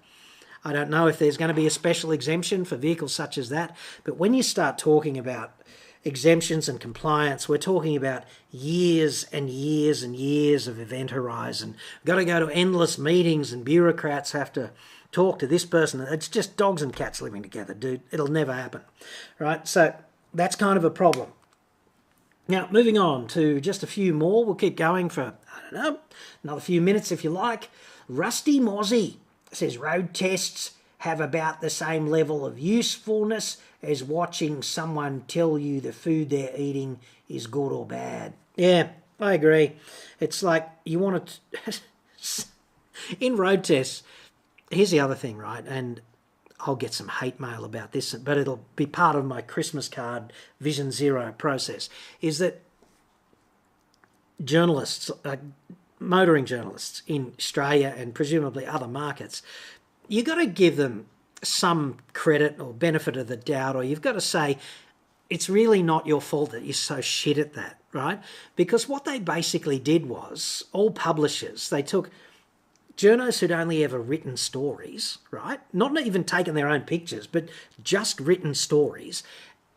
I don't know if there's going to be a special exemption for vehicles such as that, but when you start talking about exemptions and compliance, we're talking about years and years and years of event horizon. We've got to go to endless meetings and bureaucrats have to talk to this person. It's just dogs and cats living together, dude. It'll never happen, right? So that's kind of a problem. Now, moving on to just a few more. We'll keep going for, I don't know, another few minutes if you like. Rusty Mozzie says road tests have about the same level of usefulness as watching someone tell you the food they're eating is good or bad. Yeah, I agree. It's like you want to... In road tests, here's the other thing, right? And I'll get some hate mail about this, but it'll be part of my Christmas card Vision Zero process, is that journalists... motoring journalists in Australia and presumably other markets, you've got to give them some credit or benefit of the doubt, or you've got to say, it's really not your fault that you're so shit at that, right? Because what they basically did was, all publishers, they took journos who'd only ever written stories, right? Not even taken their own pictures, but just written stories.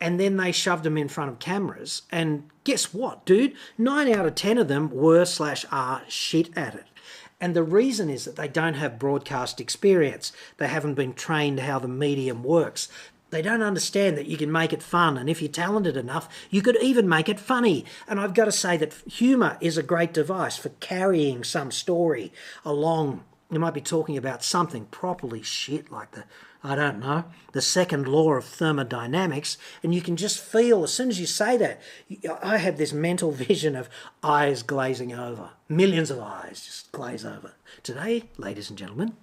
And then they shoved them in front of cameras. And guess what, dude? 9 out of 10 of them were/are shit at it. And the reason is that they don't have broadcast experience. They haven't been trained how the medium works. They don't understand that you can make it fun, and if you're talented enough, you could even make it funny. And I've got to say that humour is a great device for carrying some story along. You might be talking about something properly shit like the second law of thermodynamics, and you can just feel, as soon as you say that, I have this mental vision of eyes glazing over. Millions of eyes just glaze over. Today, ladies and gentlemen,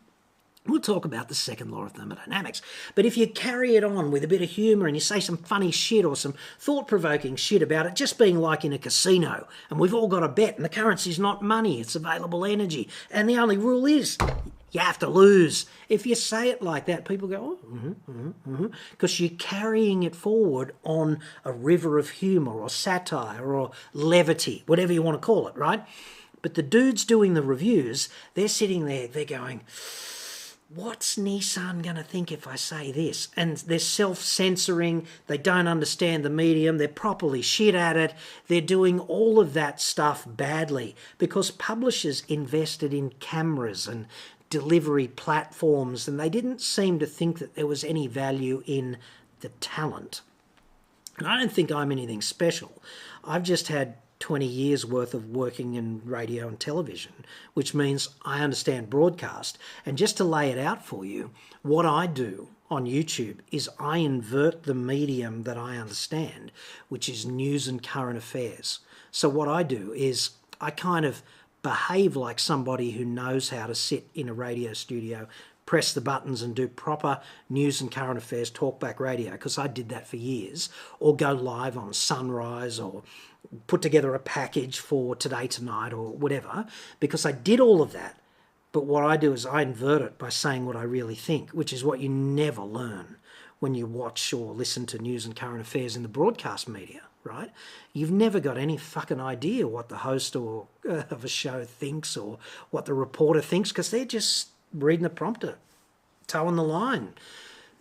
we'll talk about the second law of thermodynamics. But if you carry it on with a bit of humour and you say some funny shit or some thought-provoking shit about it just being like in a casino, and we've all got a bet, and the currency's not money, it's available energy, and the only rule is you have to lose. If you say it like that, people go, oh, because you're carrying it forward on a river of humour or satire or levity, whatever you want to call it, right? But the dudes doing the reviews, they're sitting there, they're going, what's Nissan going to think if I say this? And they're self-censoring, they don't understand the medium, they're properly shit at it, they're doing all of that stuff badly because publishers invested in cameras and delivery platforms, and they didn't seem to think that there was any value in the talent. And I don't think I'm anything special. I've just had 20 years worth of working in radio and television, which means I understand broadcast. And just to lay it out for you, what I do on YouTube is I invert the medium that I understand, which is news and current affairs. So what I do is I kind of behave like somebody who knows how to sit in a radio studio, press the buttons and do proper news and current affairs talkback radio, because I did that for years, or go live on Sunrise or put together a package for Today Tonight or whatever, because I did all of that. But what I do is I invert it by saying what I really think, which is what you never learn when you watch or listen to news and current affairs in the broadcast media, right? You've never got any fucking idea what the host or of a show thinks or what the reporter thinks, because they're just reading the prompter, towing the line.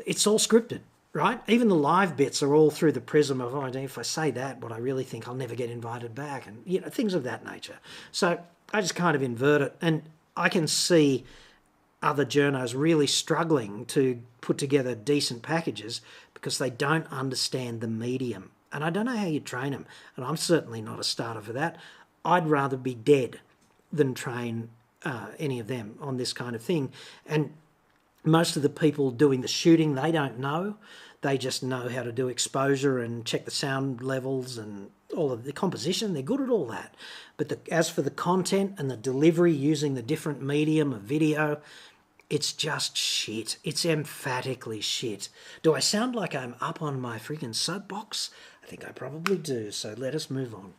It's all scripted, right? Even the live bits are all through the prism of, oh, if I say that, what I really think, I'll never get invited back, and things of that nature. So I just kind of invert it, and I can see other journos really struggling to put together decent packages because they don't understand the medium. And I don't know how you train them, and I'm certainly not a starter for that. I'd rather be dead than train any of them on this kind of thing. And most of the people doing the shooting, they don't know. They just know how to do exposure and check the sound levels and all of the composition. They're good at all that. But as for the content and the delivery using the different medium of video, it's just shit. It's emphatically shit. Do I sound like I'm up on my freaking soapbox? I think I probably do, so let us move on.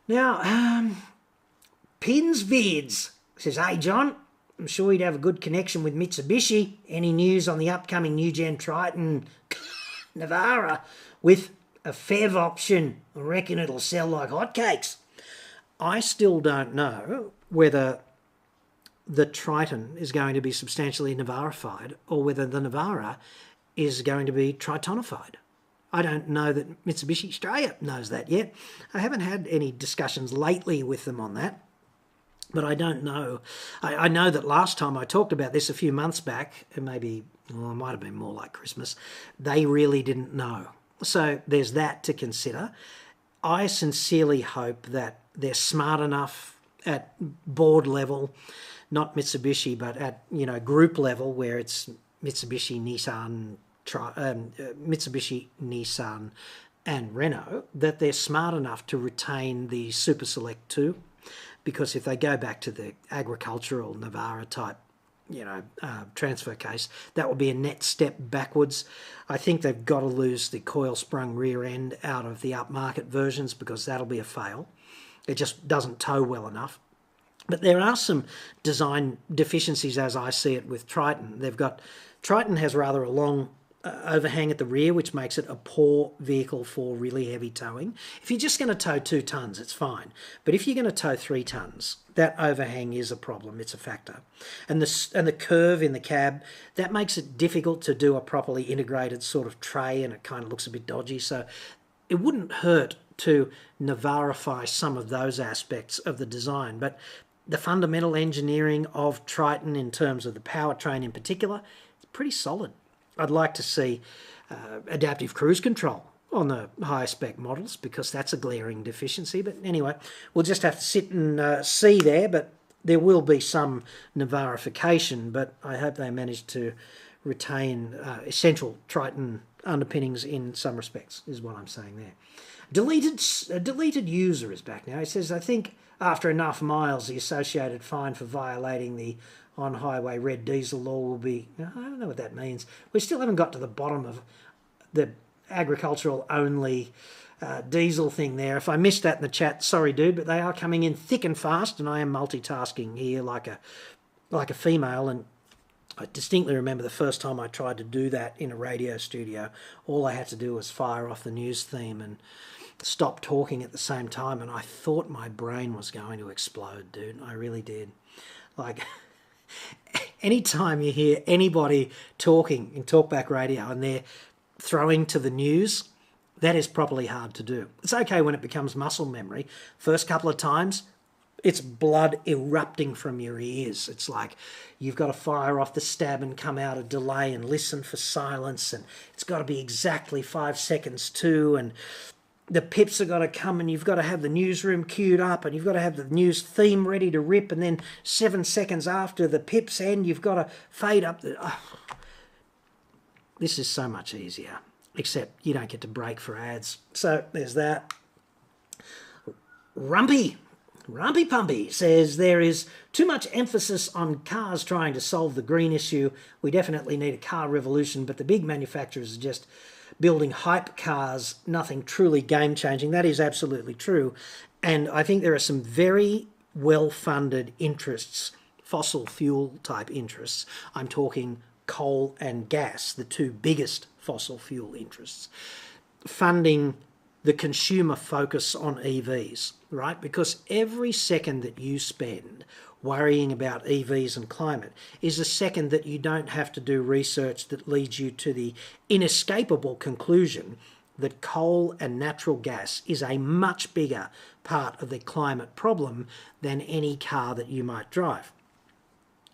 Now, Pins Vids says, hey John, I'm sure you'd have a good connection with Mitsubishi. Any news on the upcoming new gen Triton Navara with a FEV option? I reckon it'll sell like hotcakes. I still don't know whether the Triton is going to be substantially Navarified or whether the Navara is going to be Tritonified. I don't know that Mitsubishi Australia knows that yet. I haven't had any discussions lately with them on that, but I don't know. I know that last time I talked about this a few months back, it might have been more like Christmas, they really didn't know. So there's that to consider. I sincerely hope that they're smart enough at board level, not Mitsubishi, but at group level, where it's Mitsubishi, Nissan, and Renault, that they're smart enough to retain the Super Select 2, because if they go back to the agricultural Navara type, transfer case, that will be a net step backwards. I think they've got to lose the coil-sprung rear end out of the upmarket versions, because that'll be a fail. It just doesn't tow well enough. But there are some design deficiencies as I see it with Triton. Triton has rather a long overhang at the rear, which makes it a poor vehicle for really heavy towing. If you're just going to tow 2 tonnes, it's fine. But if you're going to tow 3 tonnes, that overhang is a problem. It's a factor. And the curve in the cab, that makes it difficult to do a properly integrated sort of tray, and it kind of looks a bit dodgy. So it wouldn't hurt to Navarify some of those aspects of the design. But the fundamental engineering of Triton in terms of the powertrain in particular, it's pretty solid. I'd like to see adaptive cruise control on the higher spec models, because that's a glaring deficiency. But anyway, we'll just have to sit and see there, but there will be some Navarification, but I hope they manage to retain essential Triton underpinnings in some respects, is what I'm saying there. Deleted user is back now. He says, I think after enough miles, the associated fine for violating the on-highway red diesel law will be... I don't know what that means. We still haven't got to the bottom of the agricultural-only diesel thing there. If I missed that in the chat, sorry, dude, but they are coming in thick and fast, and I am multitasking here like a female, and I distinctly remember the first time I tried to do that in a radio studio. All I had to do was fire off the news theme and stop talking at the same time, and I thought my brain was going to explode, dude. I really did. Like... Anytime you hear anybody talking in talkback radio and they're throwing to the news, that is properly hard to do. It's okay when it becomes muscle memory. First couple of times, it's blood erupting from your ears. It's like you've got to fire off the stab and come out a delay and listen for silence, and it's got to be exactly 5 seconds too, and the pips have got to come, and you've got to have the newsroom queued up, and you've got to have the news theme ready to rip, and then 7 seconds after the pips end, you've got to fade up the... Oh. This is so much easier, except you don't get to break for ads. So there's that. Rumpy Pumpy says there is too much emphasis on cars trying to solve the green issue. We definitely need a car revolution, but the big manufacturers are just building hype cars, nothing truly game-changing. That is absolutely true. And I think there are some very well-funded interests, fossil fuel type interests. I'm talking coal and gas, the two biggest fossil fuel interests, funding the consumer focus on EVs, right? Because every second that you spend worrying about EVs and climate is a second that you don't have to do research that leads you to the inescapable conclusion that coal and natural gas is a much bigger part of the climate problem than any car that you might drive.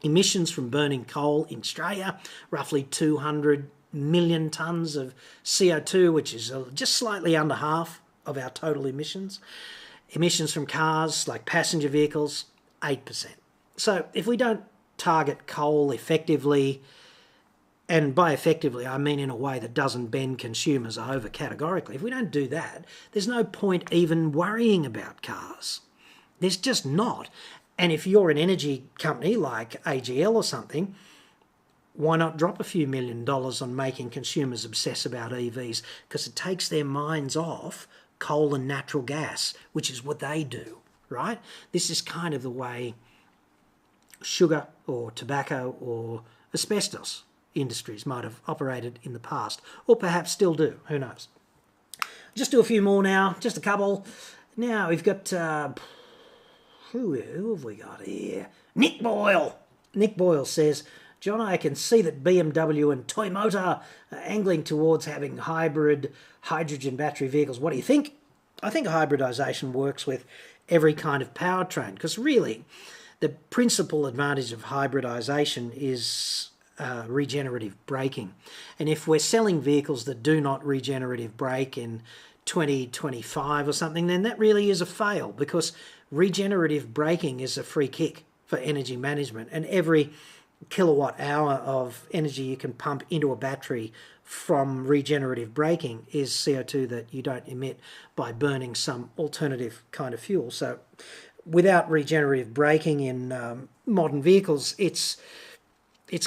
Emissions from burning coal in Australia, roughly 200 million tonnes of CO2, which is just slightly under half of our total emissions. Emissions from cars, like passenger vehicles, 8%. So if we don't target coal effectively, and by effectively I mean in a way that doesn't bend consumers over categorically, if we don't do that, there's no point even worrying about cars. There's just not. And if you're an energy company like AGL or something, why not drop a few $1 million on making consumers obsess about EVs? Because it takes their minds off coal and natural gas, which is what they do, right? This is kind of the way sugar or tobacco or asbestos industries might have operated in the past, or perhaps still do, who knows. Just do a few more now, just a couple. Now we've got, who have we got here? Nick Boyle. Nick Boyle says, John, I can see that BMW and Toyota are angling towards having hybrid hydrogen battery vehicles. What do you think? I think hybridisation works with every kind of powertrain, because really the principal advantage of hybridisation is regenerative braking. And if we're selling vehicles that do not regenerative brake in 2025 or something, then that really is a fail, because regenerative braking is a free kick for energy management, and every kilowatt hour of energy you can pump into a battery from regenerative braking is CO2 that you don't emit by burning some alternative kind of fuel. So without regenerative braking in modern vehicles, it's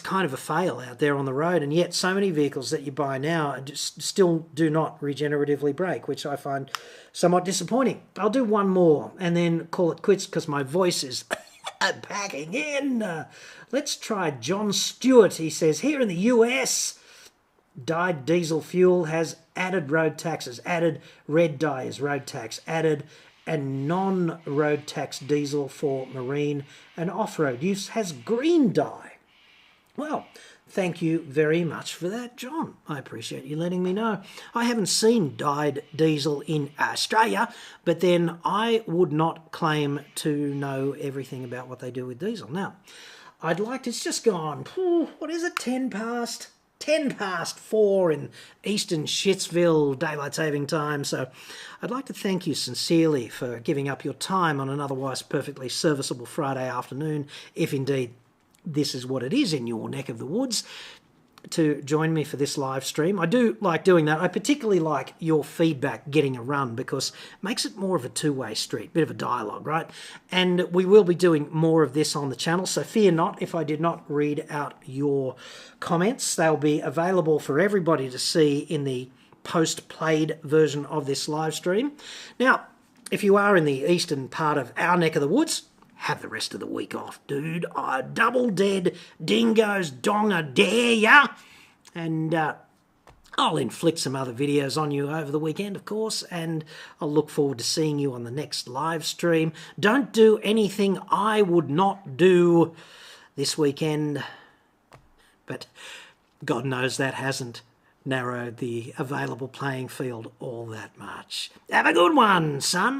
kind of a fail out there on the road, and yet so many vehicles that you buy now just still do not regeneratively brake, which I find somewhat disappointing. I'll do one more and then call it quits because my voice is packing in. Let's try John Stewart. He says, here in the US, Dyed diesel fuel has added road taxes, added red dye as road tax, added a non-road tax diesel for marine and off-road use has green dye. Well, thank you very much for that, John. I appreciate you letting me know. I haven't seen dyed diesel in Australia, but then I would not claim to know everything about what they do with diesel. Now, I'd like to, it's just gone, what is it, 10 past 4 in Eastern Shitsville daylight saving time. So I'd like to thank you sincerely for giving up your time on an otherwise perfectly serviceable Friday afternoon, if indeed this is what it is in your neck of the woods, to join me for this live stream. I do like doing that. I particularly like your feedback getting a run because it makes it more of a two-way street, bit of a dialogue, right? And we will be doing more of this on the channel, so fear not if I did not read out your comments. They'll be available for everybody to see in the post-played version of this live stream. Now, if you are in the eastern part of our neck of the woods, have the rest of the week off, dude. I double dead dingoes donga dare ya. And I'll inflict some other videos on you over the weekend, of course, and I'll look forward to seeing you on the next live stream. Don't do anything I would not do this weekend, but God knows that hasn't narrowed the available playing field all that much. Have a good one, son.